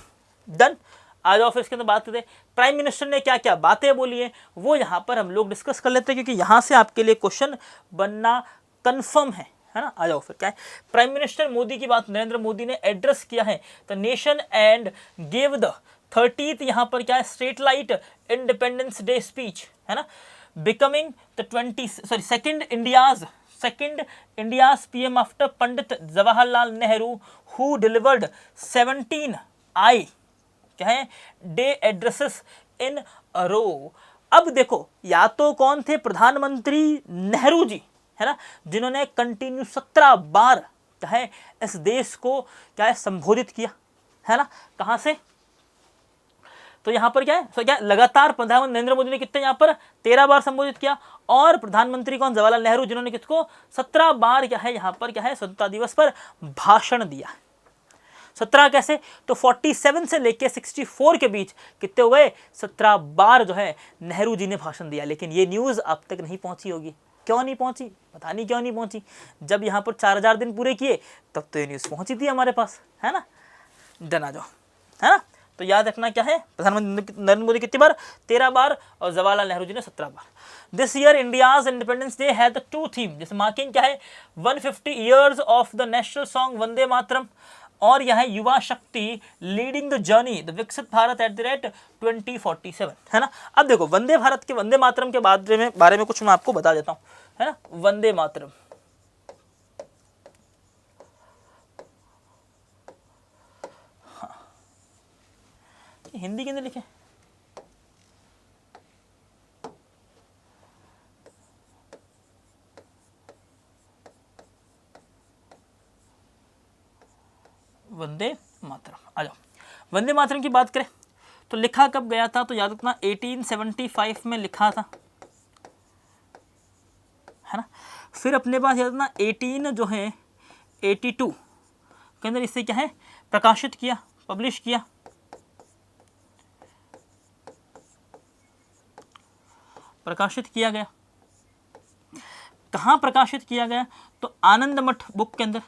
डन, आज ऑफिस के अंदर बात करते हैं प्राइम मिनिस्टर ने क्या क्या बातें बोली हैं, वो यहाँ पर हम लोग डिस्कस कर लेते हैं क्योंकि यहाँ से आपके लिए क्वेश्चन बनना कन्फर्म है ना। आ जाओ फिर क्या है, प्राइम मिनिस्टर मोदी की बात, नरेंद्र मोदी ने एड्रेस किया है the nation and give the 30th यहाँ पर क्या है, street light independence day speech, है ना, becoming the second India's PM after Pandit Jawaharlal Nehru who delivered 17 क्या है डे एड्रेसेस इन अ रो। अब देखो, या तो कौन थे, प्रधानमंत्री नेहरू जी, है ना, जिन्होंने कंटिन्यू 17 बार क्या है इस देश को क्या है संबोधित किया, है ना, कहां से, तो यहां पर क्या है, तो क्या लगातार प्रधानमंत्री नरेंद्र मोदी ने कितने यहाँ पर 13 बार संबोधित किया, और प्रधानमंत्री कौन, जवाहरलाल नेहरू, जिन्होंने किसको 17 बार क्या है यहाँ पर क्या है स्वतंत्रता दिवस पर भाषण दिया। 17 कैसे, तो 47 से लेके 64 के बीच कितने हो गए, 17 बार जो है नेहरू जी ने भाषण दिया। लेकिन ये न्यूज़ अब तक नहीं पहुंची होगी, क्यों नहीं पहुंची, पता नहीं क्यों नहीं पहुंची। जब यहाँ पर 4000 दिन पूरे किए तब तो ये न्यूज़ पहुंची थी हमारे पास, है ना। डन, आ जाओ, है ना। तो याद रखना क्या है, प्रधानमंत्री नरेंद्र मोदी कितनी बार, 13 बार, और जवाहरलाल नेहरू जी ने 17 बार। This year India's independence day had the 2 theme, जैसे मार्किंग क्या है, 150 years of the national song Vande Mataram, और यह है युवा शक्ति लीडिंग द जर्नी द विकसित भारत @ 2047, है ना। अब देखो, वंदे भारत के वंदे मातरम के बारे में कुछ मैं आपको बता देता हूँ, है ना। वंदे मातरम, हाँ, हिंदी के अंदर लिखे, वंदे मातरम। आ जाओ, वंदे मातरम की बात करें तो लिखा कब गया था, तो याद रखना 1875 में लिखा था, है ना। फिर अपने पास याद रखना 1882 के अंदर इससे क्या है प्रकाशित किया, पब्लिश किया। प्रकाशित किया गया, कहाँ प्रकाशित किया गया, तो आनंद मठ बुक के अंदर।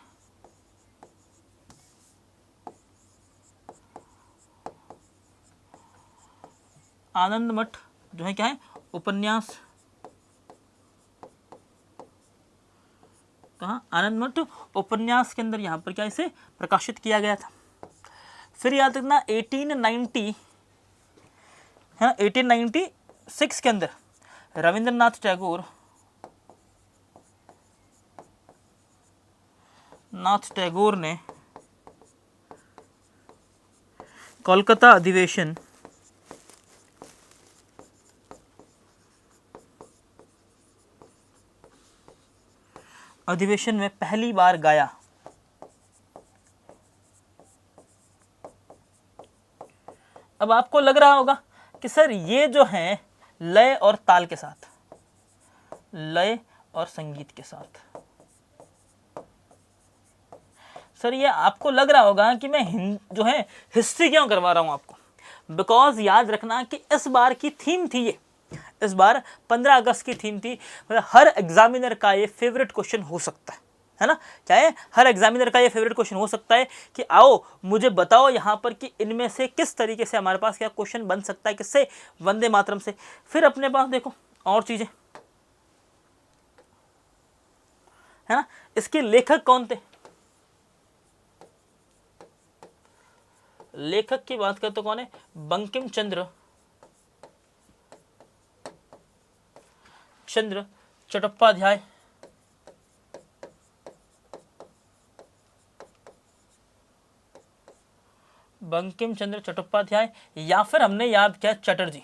आनंद मठ जो है क्या है उपन्यास, कहाँ आनंद मठ उपन्यास के अंदर यहाँ पर क्या इसे प्रकाशित किया गया था। फिर याद रखना 1890 है ना, 1896 के अंदर रविंद्रनाथ टैगोर ने कोलकाता अधिवेशन में पहली बार गाया। अब आपको लग रहा होगा कि सर ये जो है लय और ताल के साथ, लय और संगीत के साथ, सर ये आपको लग रहा होगा कि मैं जो है हिस्ट्री क्यों करवा रहा हूं आपको, बिकॉज याद रखना कि इस बार की थीम थी ये, इस बार 15 अगस्त की थीम थी। मतलब हर एग्जामिनर का ये फेवरेट क्वेश्चन हो सकता है ना, क्या है हर एग्जामिनर का ये फेवरेट क्वेश्चन हो सकता है कि आओ मुझे बताओ यहाँ पर कि इनमें से किस तरीके से हमारे पास क्या क्वेश्चन बन सकता है, किससे, वंदे मातरम से। फिर अपने पास देखो और चीजें, है ना। इसके लेखक कौन थे, लेखक की बात करते तो कौन है, बंकिम चंद्र चट्टोपाध्याय। बंकिम चंद्र चट्टोपाध्याय, या फिर हमने याद किया चटर्जी,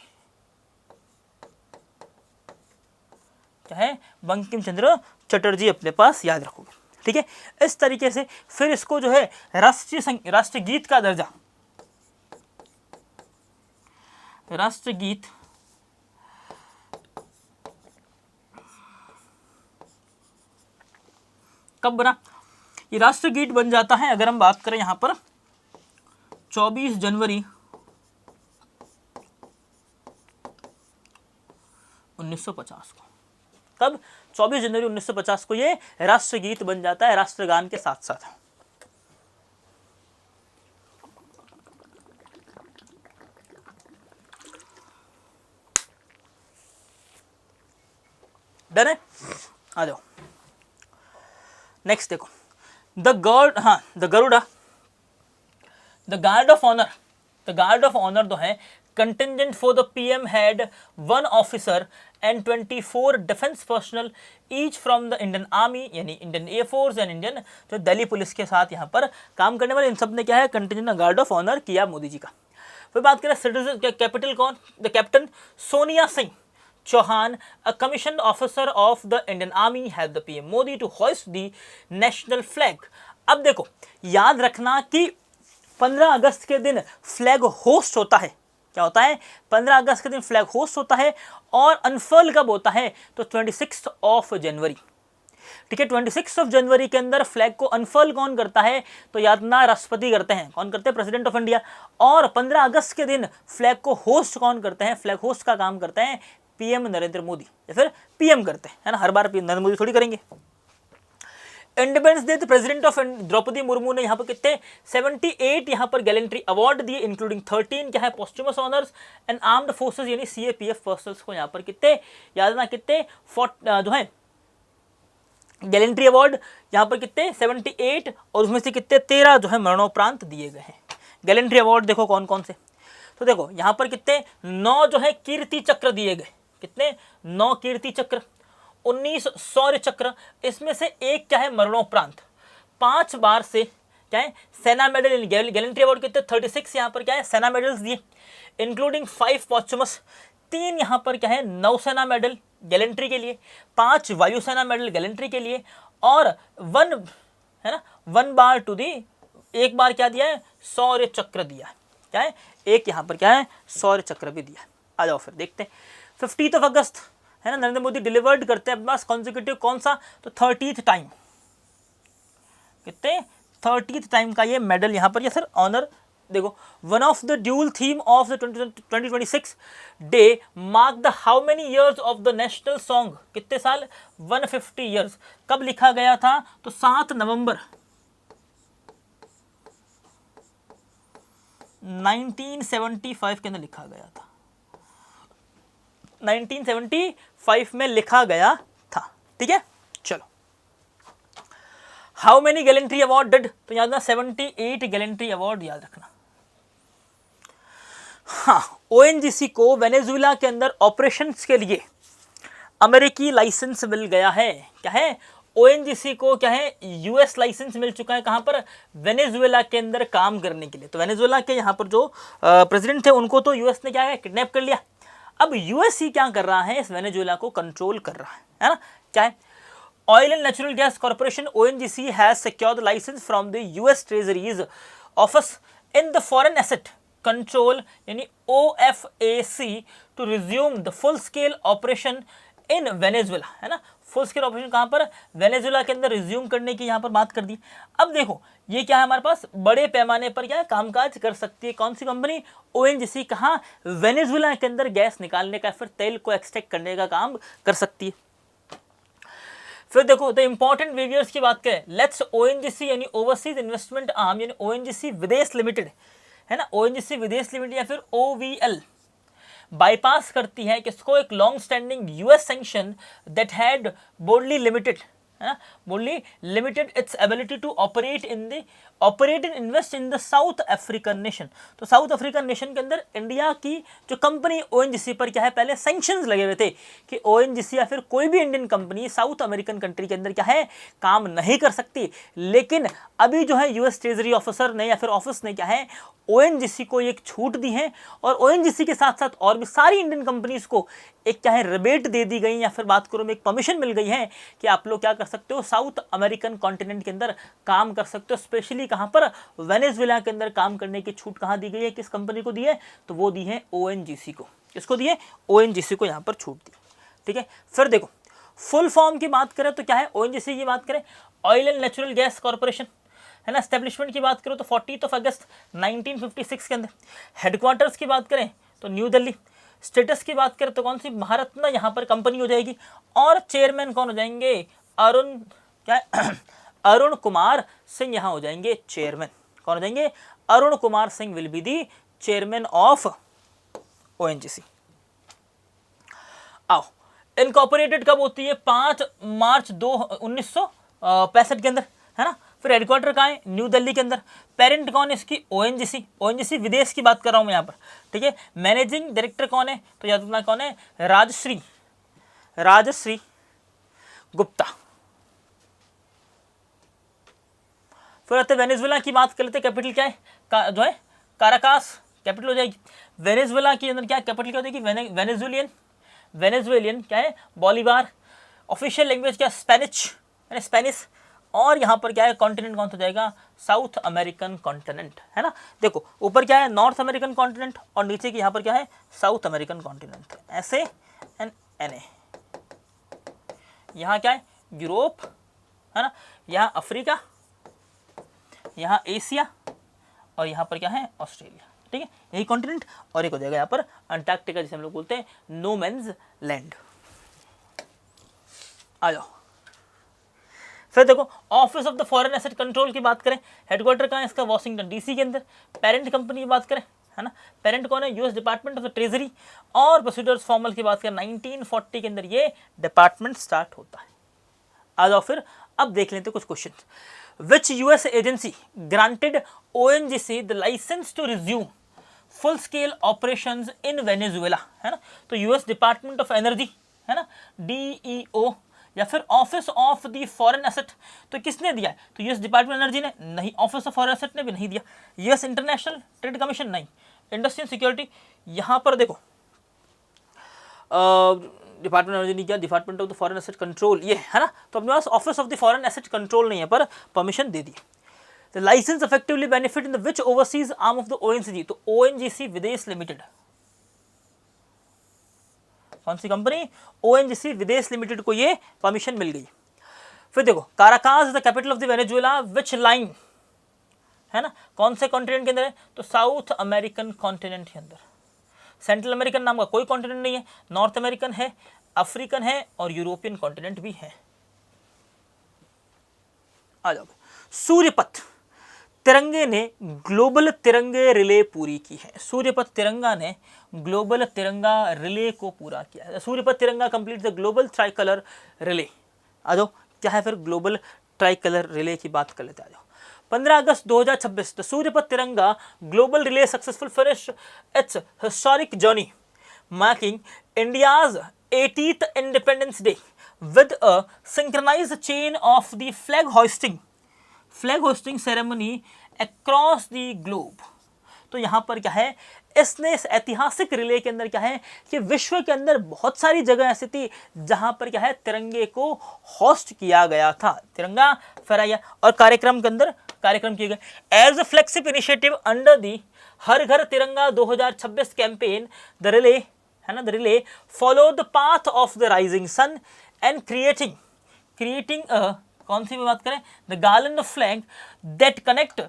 क्या है बंकिम चंद्र चटर्जी अपने पास याद रखोगे, ठीक है। इस तरीके से फिर इसको जो है राष्ट्रगीत का दर्जा, राष्ट्रगीत कब बना, ये राष्ट्रगीत बन जाता है अगर हम बात करें यहां पर 24 जनवरी 1950 को। तब 24 जनवरी 1950 को ये राष्ट्रगीत बन जाता है राष्ट्रगान के साथ साथ। डन है, आ जाओ नेक्स्ट देखो, the Garuda, the guard of honour, the guard of honour जो है contingent for the PM had 1 officer and 24 defence personnel each from the Indian army, यानी इंडियन एयरफोर्स एंड इंडियन जो दिल्ली पुलिस के साथ यहाँ पर काम करने वाले इन सब ने क्या है कंटिजेंट गार्ड ऑफ ऑनर किया मोदी जी का। फिर बात करें सिटीजन, कैपिटल कौन, the captain Sonia Singh Chauhan, a commissioned officer of the Indian Army, helped the PM Modi to hoist the national flag. अब देखो याद रखना कि 15 अगस्त के दिन फ्लैग होस्ट होता है, क्या होता है 15 अगस्त के दिन फ्लैग होस्ट होता है, और अनफर्ल कब होता है तो 26 ऑफ जनवरी, ठीक है। 26 ऑफ जनवरी के अंदर फ्लैग को अनफर्ल कौन करता है तो याद ना राष्ट्रपति करते हैं, कौन करते हैं प्रेसिडेंट ऑफ इंडिया, और 15 अगस्त के दिन फ्लैग को होस्ट कौन करते हैं, फ्लैग होस्ट का काम करते हैं पीएम नरेंद्र मोदी, या फिर पीएम करते हैं, है ना, हर बार पीएम नरेंद्र मोदी थोड़ी करेंगे। Independence day president of Draupadi Murmu ने यहाँ पर कितने 78 यहाँ पर गैलेंट्री अवार्ड दिए, इंक्लूडिंग 13 क्या है पोस्टुमस ऑनर्स एंड आर्म्ड फोर्सेस यानी सीएपीएफ पर्सनल्स को यहाँ पर कितने याद ना कितने जो है गैलेंट्री अवार्ड यहाँ पर कितने 78, और उसमें से कितने 13 जो है मरणोपरांत दिए गए हैं। गैलेंट्री अवार्ड देखो कौन कौन से, तो देखो यहाँ पर कितने 9 जो है कीर्ति चक्र दिए गए, कितने 9 कीर्ति चक्र, 19 शौर्य चक्र, इसमें से एक क्या है मरणोपरांत, 5 बार से क्या है सेना मेडल, गैलेंट्री अवार्ड कितने 36 यहाँ पर क्या है सेना मेडल्स दिए, इंक्लूडिंग 5 पॉस्टुमस, 3 यहाँ पर क्या है नौसेना मेडल गैलेंट्री के लिए, 5 वायुसेना मेडल गैलेंट्री के लिए, और 1 है ना 1 बार टू दी एक बार क्या दिया है, सौर चक्र दिया है, क्या है एक यहाँ पर क्या है सौर चक्र भी दिया है। आ जाओ फिर देखते हैं 15 अगस्त है ना, नरेंद्र मोदी डिलीवर्ड करते हैं अपने पास कॉन्जिक्यूटिव कौन सा, तो 30th टाइम, कितने 30th टाइम का ये मेडल यहाँ पर, ये सर ऑनर। देखो one of the dual theme of the 2026 day mark the how many years of the national song, कितने साल 150 ईयर्स। कब लिखा गया था, तो 7 नवंबर 1975 के अंदर लिखा गया था, 1975 में लिखा गया था, ठीक है। चलो हाउ मेनी गैलेंट्री अवार्डेड, तो याद रखना 78 गैलेंट्री अवार्ड याद रखना। हाँ, ओएनजीसी को वेनेजुएला के अंदर ऑपरेशंस के लिए अमेरिकी लाइसेंस मिल गया है, क्या है ओएनजीसी को क्या है यूएस लाइसेंस मिल चुका है, कहां पर, वेनेजुएला के अंदर काम करने के लिए। तो वेनेजुएला के यहां पर जो प्रेसिडेंट थे उनको तो यूएस ने क्या है किडनैप कर लिया। अब यूएस ही क्या कर रहा है, इस वेनेजुएला को कंट्रोल कर रहा है ना, क्या है oil and natural gas corporation ONGC has secured the licence from the US Treasury's office in the foreign asset control यानी OFAC to resume the full scale operation in Venezuela, है ना। फुल स्केल ऑपरेशन कहां पर, Venezuela के अंदर resume करने की यहां पर बात कर दी। अब देखो ये क्या है हमारे पास बड़े पैमाने पर क्या है कामकाज कर सकती है कौन सी कंपनी, ओएनजीसी, कहां वेनेजुएला के अंदर गैस निकालने का फिर तेल को एक्सट्रैक्ट करने का काम कर सकती है। फिर देखो द इंपॉर्टेंट वेवियर्स की बात करें, लेट्स ओएनजीसी यानी ओवरसीज इन्वेस्टमेंट आर्म यानी ओएनजीसी विदेश लिमिटेड, है ना, ओएनजीसी विदेश लिमिटेड या फिर ओवीएल बाईपास करती है किसको, एक long standing US sanction that had boldly limited, है ना, boldly limited its ability to operate in invest in the South African nation. तो साउथ अफ्रीकन नेशन के अंदर इंडिया की जो कंपनी ओएनजीसी पर क्या है पहले सैंक्शंस लगे हुए थे कि ओएनजीसी या फिर कोई भी Indian company south American country के अंदर क्या है काम नहीं कर सकती। लेकिन अभी जो है यूएस ट्रेजरी ऑफिसर ने या फिर ऑफिस ने क्या है ओएनजीसी को एक छूट दी है और ओएनजीसी के साथ साथ और भी सारी इंडियन कंपनीज को एक क्या है रिबेट दे दी गई या फिर बात करो में एक परमिशन मिल गई है कि आप लोग क्या कर सकते हो साउथ अमेरिकन कॉन्टिनेंट के अंदर काम कर सकते हो। स्पेशली कहां पर, वेनेजुएला के अंदर काम करने की छूट कहां दी गई है, किस कंपनी को दी है, तो वो दी है ओएनजीसी को। किसको दी है, ओएनजीसी को यहां पर छूट दी, ठीक है। फिर देखो फुल फॉर्म की बात करें तो क्या है, ओएनजीसी की बात करें oil and natural gas corporation, है ना। एस्टेब्लिशमेंट की बात करो तो 40 अगस्त 1956 के अंदर। हेडक्वार्टर्स की बात करें तो न्यू दिल्ली। स्टेटस की बात करें तो कौन सी, भारतरत्न यहाँ पर कंपनी हो जाएगी। और चेयरमैन कौन हो जाएंगे, अरुण क्या अरुण कुमार सिंह यहाँ हो जाएंगे चेयरमैन। कौन हो जाएंगे, Arun Kumar Singh will be the chairman of ONGC. आओ इनकॉर्पोरेटेड कब होती है, 5 मार्च 1965 के अंदर, है ना। फिर हेडक्वार्टर कहाँ है, न्यू दिल्ली के अंदर। पेरेंट कौन है इसकी, ओएनजीसी। ओएनजीसी विदेश की बात कर रहा हूँ मैं यहाँ पर, ठीक है। मैनेजिंग डायरेक्टर कौन है, तो याद रखना कौन है, राजश्री गुप्ता। फिर आते वेनेजुएला की बात कर लेते, कैपिटल क्या है जो है काराकास कैपिटल हो जाएगी। वेनेजुएला के अंदर क्या कैपिटल क्या हो जाएगी, वेनेजुएलियन क्या है बोलीवार। ऑफिशियल लैंग्वेज क्या, स्पेनिश। और यहाँ पर क्या है कॉन्टिनेंट कौन सा जाएगा, साउथ अमेरिकन कॉन्टिनेंट, है ना। देखो ऊपर क्या है नॉर्थ अमेरिकन कॉन्टिनेंट और नीचे की यहाँ पर क्या है साउथ अमेरिकन कॉन्टिनेंट, SANNA। यहाँ क्या है यूरोप, है ना, यहाँ अफ्रीका, यहाँ एशिया और यहाँ पर क्या है ऑस्ट्रेलिया, ठीक है। यही कॉन्टिनेंट। और एक हो जाएगा यहाँ पर अंटार्कटिका जिसे हम लोग बोलते हैं नो मैन्स लैंड। आ जाओ फिर देखो office of the foreign asset control की बात करें, हेडक्वार्टर कहाँ है इसका, वाशिंगटन डीसी के अंदर। पेरेंट कंपनी की बात करें, है ना, पेरेंट कौन है, US department of the treasury. और प्रोसीडर्स फॉर्मल की बात करें 1940 के अंदर ये डिपार्टमेंट स्टार्ट होता है। आ जाओ फिर अब देख लेते कुछ question. Which US agency granted ONGC the licence to resume full scale operations in Venezuela, है ना। तो यूएस डिपार्टमेंट ऑफ एनर्जी, है ना, DEO या फिर office of the foreign asset. तो किसने दिया है, तो यूएस डिपार्टमेंट एनर्जी ने, नहीं। ऑफिस ऑफ फॉरेन एसेट ने भी नहीं दिया। यूएस इंटरनेशनल ट्रेड कमीशन, नहीं। इंडस्ट्रियल सिक्योरिटी, यहाँ पर देखो डिपार्टमेंट एनर्जी नहीं किया, department of the foreign asset control ये, है ना। तो अपने पास office of the foreign asset control नहीं है पर परमिशन दे दी। The licence effectively benefit in the which overseas arm of the ONGC, तो ओएनजीसी विदेश लिमिटेड, कौन सी कंपनी, ओएनजीसी विदेश लिमिटेड को ये परमिशन मिल गई। फिर देखो Caracas is the capital of the Venezuela which line, है ना, कौन से कॉन्टिनेंट के अंदर है, तो साउथ अमेरिकन कॉन्टिनेंट के अंदर। सेंट्रल अमेरिकन नाम का कोई कॉन्टिनेंट नहीं है, नॉर्थ अमेरिकन है, अफ्रीकन है और यूरोपियन कॉन्टिनेंट भी है। आ जाओ, सूर्यपथ तिरंगे ने ग्लोबल तिरंगे रिले पूरी की है। सूर्यपथ तिरंगा ने ग्लोबल तिरंगा रिले को पूरा किया है। Suryapath Tiranga complete the global tricolour relay. आ जाओ, क्या है फिर ग्लोबल ट्राई कलर रिले की बात कर लेते हैं। आ जाओ, 15 अगस्त 2026 द सूर्यपथ तिरंगा global relay successful finish it's historic journey marking India's 80th independence day with a synchronized chain of the flag hoisting ceremony across the globe। तो यहाँ पर क्या है, इसने इस ऐतिहासिक रिले के अंदर क्या है कि विश्व के अंदर बहुत सारी जगह ऐसी थी जहाँ पर क्या है तिरंगे को होस्ट किया गया था, तिरंगा फहराया और कार्यक्रम के अंदर कार्यक्रम किए गए। As a flagship initiative under the Har Ghar Tiranga 2026 campaign the relay, है ना, the relay follow the path of the rising sun and creating a, कौन सी बात करें, the garland of flag that connect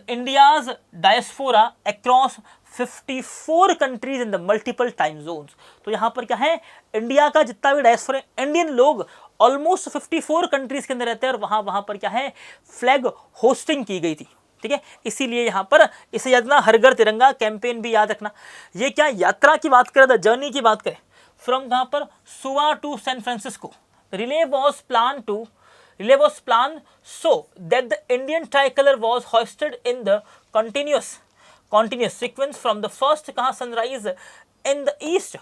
India's diaspora across 54 countries in the multiple time zones. तो यहाँ पर क्या है, इंडिया का जितना भी डायस्पोरा इंडियन लोग ऑलमोस्ट 54 कंट्रीज के अंदर रहते हैं और वहाँ पर क्या है फ्लैग होस्टिंग की गई थी। ठीक है, इसीलिए यहाँ पर इसे याद रखना, हर घर तिरंगा कैंपेन भी याद रखना। ये क्या यात्रा की बात करें, द जर्नी की बात करें, फ्रॉम कहाँ पर, Suva to San Francisco. Relay was planned so that the Indian tricolor was hoisted in the continuous sequence from the first कहाँ sunrise in the east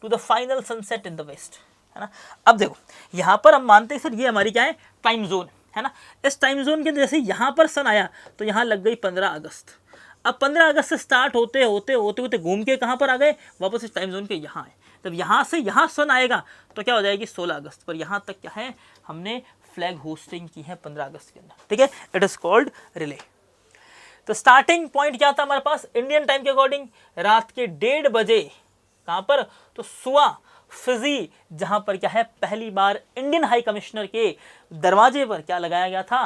to the final sunset in the west, है ना। अब देखो यहाँ पर हम मानते हैं सर ये हमारी क्या है टाइम जोन, है ना। इस टाइम जोन के जैसे यहाँ पर सन आया तो यहाँ लग गई 15 अगस्त। अब 15 अगस्त से स्टार्ट होते होते घूम के कहाँ पर आ गए, वापस इस टाइम जोन के यहाँ आए। तब यहाँ से यहाँ सन आएगा तो क्या हो जाएगी 16 अगस्त पर। यहाँ तक क्या है, हमने फ्लैग होस्टिंग की है 15 अगस्त के अंदर। ठीक है, इट इज कॉल्ड रिले। तो स्टार्टिंग पॉइंट क्या था हमारे पास, इंडियन टाइम के अकॉर्डिंग रात के 1:30 बजे। कहाँ पर, तो सुआ फिजी, जहाँ पर क्या है पहली बार इंडियन हाई कमिश्नर के दरवाजे पर क्या लगाया गया था,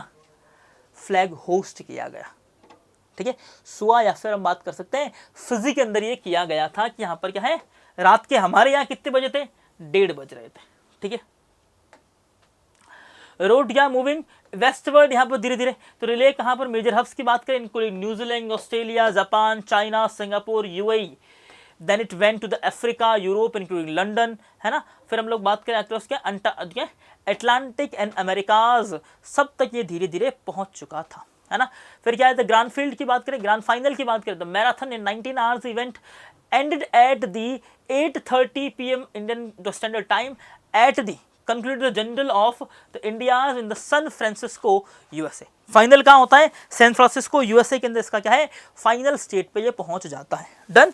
फ्लैग होस्ट किया गया। ठीक है, सुआ या फिर हम बात कर सकते हैं फिजी के अंदर ये किया गया था कि यहाँ पर क्या है रात के हमारे यहाँ कितने बजे थे, 1:30 बज रहे थे। ठीक है, रोड क्या मूविंग वेस्टवर्ड यहाँ पर धीरे धीरे। तो रिले कहाँ पर, मेजर हब्स की बात करें including New Zealand, Australia, Japan, China, Singapore, UAE, then it went to the Africa, Europe including London, है ना। फिर हम लोग बात करें अक्रॉस क्या अटलांटिक एंड अमेरिकाज, सब तक ये धीरे धीरे पहुंच चुका था, है ना। फिर क्या है द ग्रैंड फील्ड की बात करें, ग्रैंड फाइनल की बात करें तो marathon in 19 hours event ended at the 8:30 PM Indian Standard Time at the concluded the general of the India's in the San Francisco USA। Final कहाँ होता है, सैन फ्रांसिस्को यूएसए के अंदर इसका क्या है फाइनल स्टेट पे ये पहुंच जाता है। डन।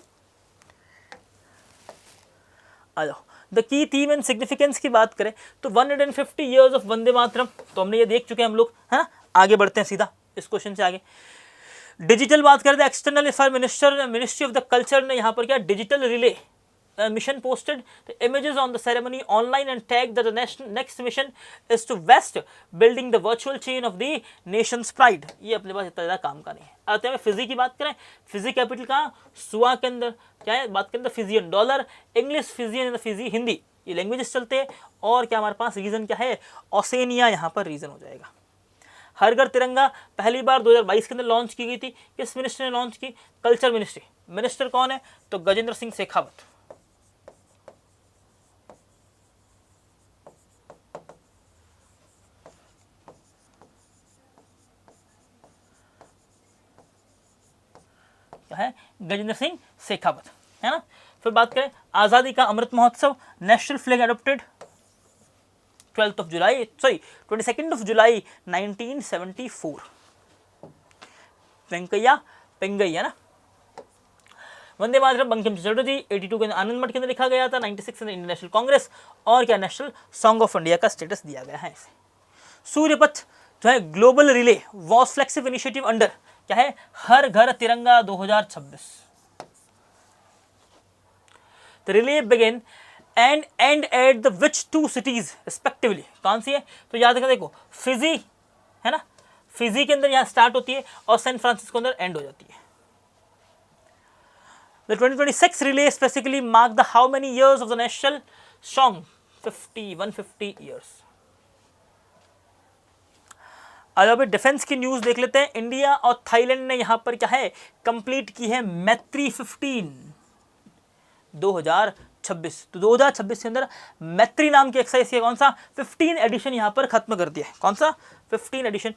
आ जाओ, the key theme and significance की बात करें तो 150 ईयर्स ऑफ वंदे मातरम, तो हमने ये देख चुके हैं हम लोग, है ना। आगे बढ़ते हैं सीधा इस क्वेश्चन से आगे। डिजिटल बात करें तो external affair ministry of the culture ने यहाँ पर क्या digital relay mission posted the images on the ceremony online and tag the next mission is to west building the virtual chain of the nation's pride. ये अपने पास इतना ज़्यादा काम का नहीं है। आते हैं फिजी की बात करें, फिजी कैपिटल कहाँ, सुआ के अंदर। क्या है बात करें तो Fijian dollar, English Fijian, Fiji Hindi, ये लैंग्वेजेस चलते हैं। और क्या हमारे पास रीजन क्या है, ओसेनिया यहाँ पर रीजन हो जाएगा। हर घर तिरंगा पहली बार 2022 के अंदर लॉन्च की गई थी। किस मिनिस्टर ने लॉन्च की, कल्चर मिनिस्ट्री। मिनिस्टर कौन है, तो गजेंद्र सिंह शेखावत। क्या है, गजेंद्र सिंह शेखावत, है ना। फिर बात करें आज़ादी का Amrit Mahotsav, national flag adopted 22 जुलाई 1974। वेंकैया पेंगैया ना। वंदे मातरम बंकिम चटर्जी जी 82 के आनंद मठ के अंदर लिखा गया था। 96 में इंडियन नेशनल कांग्रेस और क्या नेशनल सॉन्ग ऑफ इंडिया का स्टेटस दिया गया है इसे। सूर्यपथ जो है global relay was flagship initiative under क्या है, Har Ghar Tiranga 2026। The relay begin and end at the which 2 cities respectively, कौन सी है, तो याद रखना, देखो फिजी है ना, फिजी के अंदर यहाँ स्टार्ट होती है और सैन फ्रांसिस्को के अंदर एंड हो जाती है। The 2026 relay specifically marked the how many years of the national song? 150 years. आज अभी डिफेंस की न्यूज देख लेते हैं। इंडिया और थाईलैंड ने यहां पर क्या है, कंप्लीट की है मैत्री 15 2026। तो 2026 के अंदर मैत्री नाम की एक्सरसाइज के कौन सा 15 एडिशन यहां पर खत्म कर दिया है। कौन सा 15 एडिशन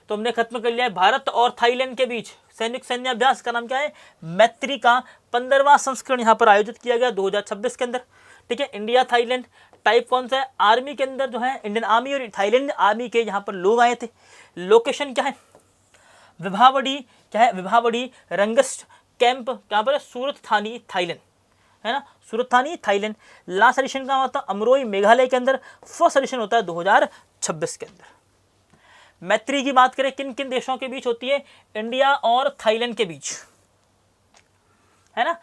तो हमने खत्म कर लिया है। भारत और थाईलैंड के बीच सैनिक सैन्याभ्यास का नाम क्या है, मैत्री का 15वां संस्करण यहां पर आयोजित किया गया 2026 के अंदर। ठीक है, इंडिया थाईलैंड टाइप कौन सा है, आर्मी के अंदर जो है इंडियन आर्मी और थाईलैंड आर्मी के यहाँ पर लोग आए थे। लोकेशन क्या है, विभावड़ी क्या है, विभावड़ी रंगस्ट कैंप कहाँ पर है, सूरत थानी थाईलैंड है ना, सूरत थानी थाईलैंड। लास्ट एडिशन कहाँ होता है, अमरोई मेघालय के अंदर। फर्स्ट एडिशन होता है 2026 के अंदर। मैत्री की बात करें किन किन देशों के बीच होती है, इंडिया और थाईलैंड के बीच है ना।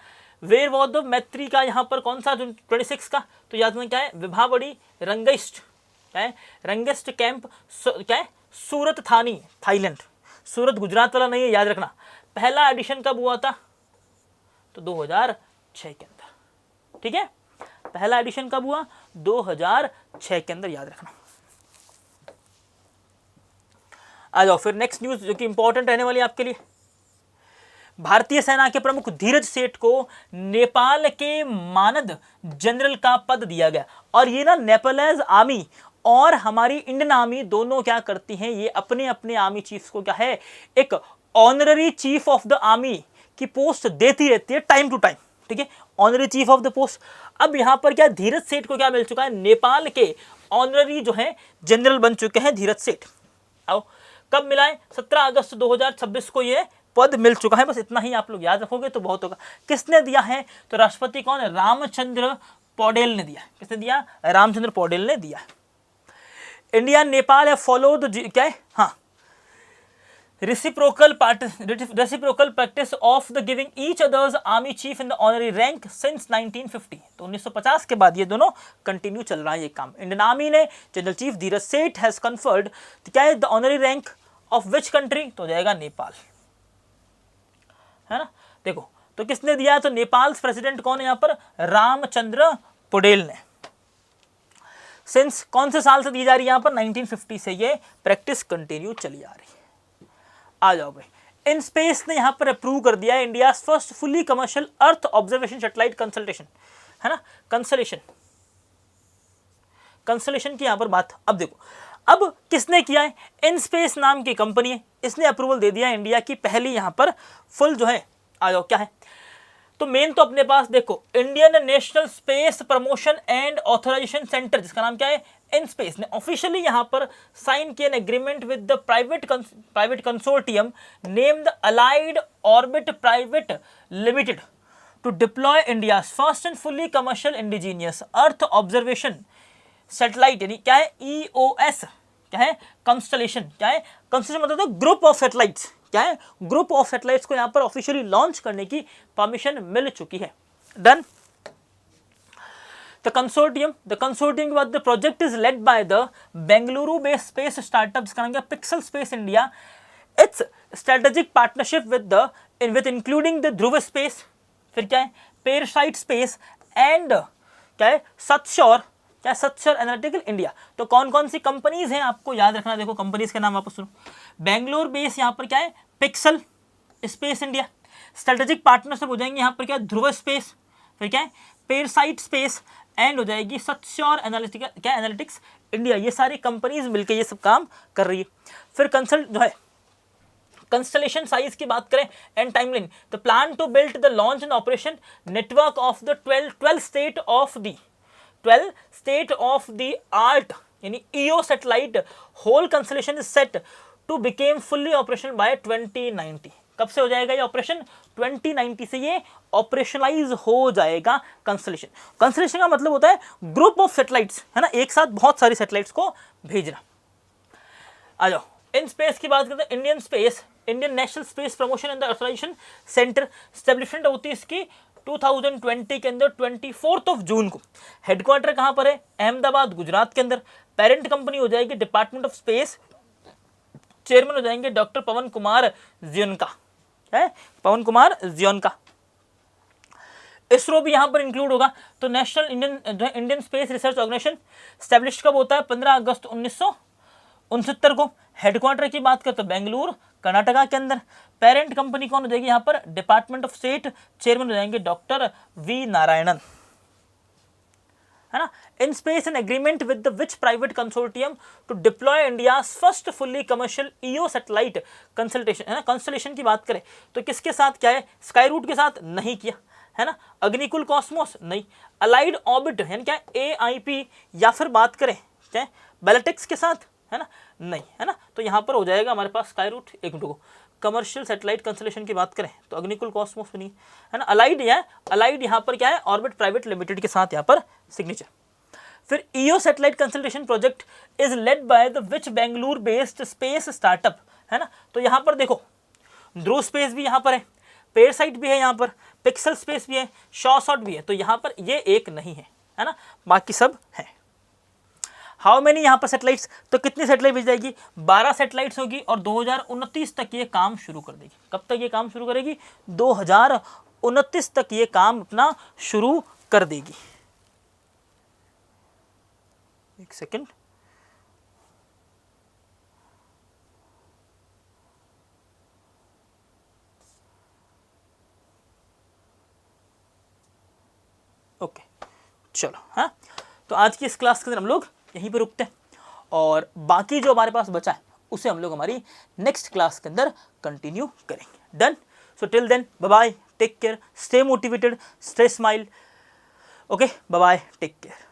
वेयर वॉज द मैत्री का यहाँ पर कौन सा 26 का, तो याद में क्या है, विभावड़ी रंगस्ट क्या है, रंगस्ट कैंप क्या है, सूरत थानी थाईलैंड। सूरत गुजरात वाला नहीं है, याद रखना। पहला एडिशन कब हुआ था, तो 2006 के अंदर। ठीक है, पहला एडिशन कब हुआ, 2006 के अंदर, याद रखना। आ जाओ फिर नेक्स्ट न्यूज जो कि इंपॉर्टेंट रहने वाली है आपके लिए। भारतीय सेना के प्रमुख धीरज सेठ को नेपाल के मानद जनरल का पद दिया गया। और ये ना नेपालीज आर्मी और हमारी इंडियन आर्मी दोनों क्या करती हैं, ये अपने अपने आर्मी चीफ को क्या है, एक honorary chief of the army की पोस्ट देती रहती है टाइम टू टाइम। ठीक है, honorary chief of the post. अब यहां पर क्या धीरज सेठ को क्या मिल चुका है, नेपाल के ऑनररी जो है जनरल बन चुके हैं धीरज सेठ। आओ कब मिला है, 17 अगस्त 2026 को ये पद मिल चुका है। बस इतना ही आप लोग याद रखोगे तो बहुत होगा। किसने दिया है, तो राष्ट्रपति कौन है, रामचंद्र पौडेल ने दिया। किसने दिया, रामचंद्र पौडेल ने दिया। इंडिया नेपाल है फॉलोड क्या है, हाँ, reciprocal practice of the giving each other's army chief in the honorary rank since 1950। तो 1950 के बाद ये दोनों कंटिन्यू चल रहा है ये काम। इंडियन आर्मी ने जनरल चीफ धीरज सेठ हैज कन्फर्ड क्या है, the honorary rank of which country, तो जाएगा नेपाल है ना। देखो तो किसने दिया है, तो नेपाल प्रेसिडेंट कौन है यहाँ पर, रामचंद्र पौडेल ने। सिंस कौन से साल से दी जा रही है यहाँ पर, 1950 से ये प्रैक्टिस कंटिन्यू चली आ रही है। आ जाओ भाई, इन स्पेस ने यहां पर अप्रूव कर दिया है इंडिया फर्स्ट फुली कमर्शियल अर्थ ऑब्जर्वेशन सैटेलाइट कंसल्टेशन है ना, कंसलेशन की यहां पर बात। अब देखो अब किसने किया है, इन स्पेस नाम की कंपनी है, इसने अप्रूवल दे दिया इंडिया की पहली यहां पर फुल जो है। आ जाओ क्या है, तो मेन तो अपने पास देखो Indian national space promotion and authorisation centre, जिसका नाम क्या है, इन स्पेस ने ऑफिशियली यहां पर साइन किया agreement with the private consortium named allied orbit private limited to deploy India first and fully commercial indigenous earth observation satellite, यानी क्या है, EOS क्या है, कंस्टलेशन क्या है, कंस्टलेशन मतलब ग्रुप ऑफ सैटेलाइट्स क्या है, ग्रुप ऑफ सैटेलाइट्स को यहां पर ऑफिशियली लॉन्च करने की परमिशन मिल चुकी है। डन। The consortium के बाद the project is led by the Bengaluru based space startup जिसका नाम क्या, Pixel Space India। Its strategic partnership with including the Dhruv Space, फिर क्या है, Parasite Space and क्या है, Satshore क्या, Satshore Analytical India। तो कौन कौन सी कंपनीज हैं आपको याद रखना। देखो कंपनीज के नाम वापस सुनो, बेंगलोर बेस यहाँ पर क्या है, pixel space India. Strategic partnership हो जाएंगे यहाँ पर क्या, ध्रुव स्पेस, फिर क्या है, पेरसाइट स्पेस एंड हो जाएगी सत्श्योर एनालिटिक्स इंडिया। ये सारी कंपनीज मिलकर ये सब काम कर रही है। फिर कंसल्ट जो है कंस्टलेशन साइज की बात करें and timeline, the plan to build the launch and operation network of the 12 state of the art यानी EO satellite whole constellation is set to became fully operational by 2090। कब से हो जाएगा ये ऑपरेशन, 2090 से ये ऑपरेशनलाइज हो जाएगा कंस्टलेशन। कंस्टलेशन का मतलब होता है ग्रुप ऑफ सैटेलाइट्स है ना, एक साथ बहुत सारी सैटेलाइट्स को भेजना। आ जाओ इन स्पेस की बात करते हैं, Indian national space promotion and authorisation centre establishment होती है इसकी 2020 के अंदर 24 जून को। हेडक्वार्टर कहां पर है? अहमदाबाद गुजरात के अंदर। पेरेंट कंपनी हो जाएगी डिपार्टमेंट ऑफ स्पेस, चेयरमैन हो जाएंगे डॉक्टर पवन कुमार जियोनका, है पवन कुमार जियोनका। इसरो भी यहां पर इंक्लूड होगा। तो national Indian space research organisation establish कब होता है? 15 अगस्त 1969 को। हेडक्वार्टर की बात करते हैं बेंगलुरु कर्नाटका के अंदर। पेरेंट कंपनी कौन हो जाएगी यहां पर? डिपार्टमेंट ऑफ स्टेट, चेयरमैन हो जाएंगे डॉक्टर वी नारायणन, है ना। In space an agreement with the which private consortium to deploy India first fully commercial EO satellite consultation, है ना। कंस्टलेशन की बात करें तो किसके साथ क्या है? स्काई रूट के साथ नहीं किया, है ना। अग्निकुल कॉस्मोस नहीं। अलाइड ऑर्बिट यानी क्या? AIP, या फिर बात करें क्या बैलिस्टिक्स के साथ, है ना, नहीं, है ना। तो यहाँ पर हो जाएगा हमारे पास स्काई रूट। एक मिनट को, कमर्शियल सैटेलाइट कंसलेशन की बात करें तो अग्निकुल कॉस्मोस नहीं, है ना। अलाइड यहाँ पर क्या है? ऑर्बिट प्राइवेट लिमिटेड के साथ यहाँ पर सिग्नेचर। फिर EO satellite consultation project is led by the which Bengaluru based space startup, है ना। तो यहाँ पर देखो ध्रुव स्पेस भी यहाँ पर है, पेरसाइट भी है यहाँ पर, पिक्सल स्पेस भी है, शॉट भी है। तो यहाँ पर ये एक नहीं है ना, बाकी सब है। हाउ मेनी यहाँ पर सैटेलाइट्स? तो कितनी सैटेलाइट भेज जाएगी? 12 सैटेलाइट्स होगी और 2029 तक ये काम शुरू कर देगी। कब तक ये काम शुरू करेगी? 2029 तक ये काम अपना शुरू कर देगी। एक सेकेंड, ओके चलो। हाँ, तो आज की इस क्लास के अंदर हम लोग यहीं पे रुकते हैं और बाकी जो हमारे पास बचा है उसे हम लोग हमारी नेक्स्ट क्लास के अंदर कंटिन्यू करेंगे। Done? So till then bye bye, take care, stay motivated, stay smile. Okay, bye bye, take care.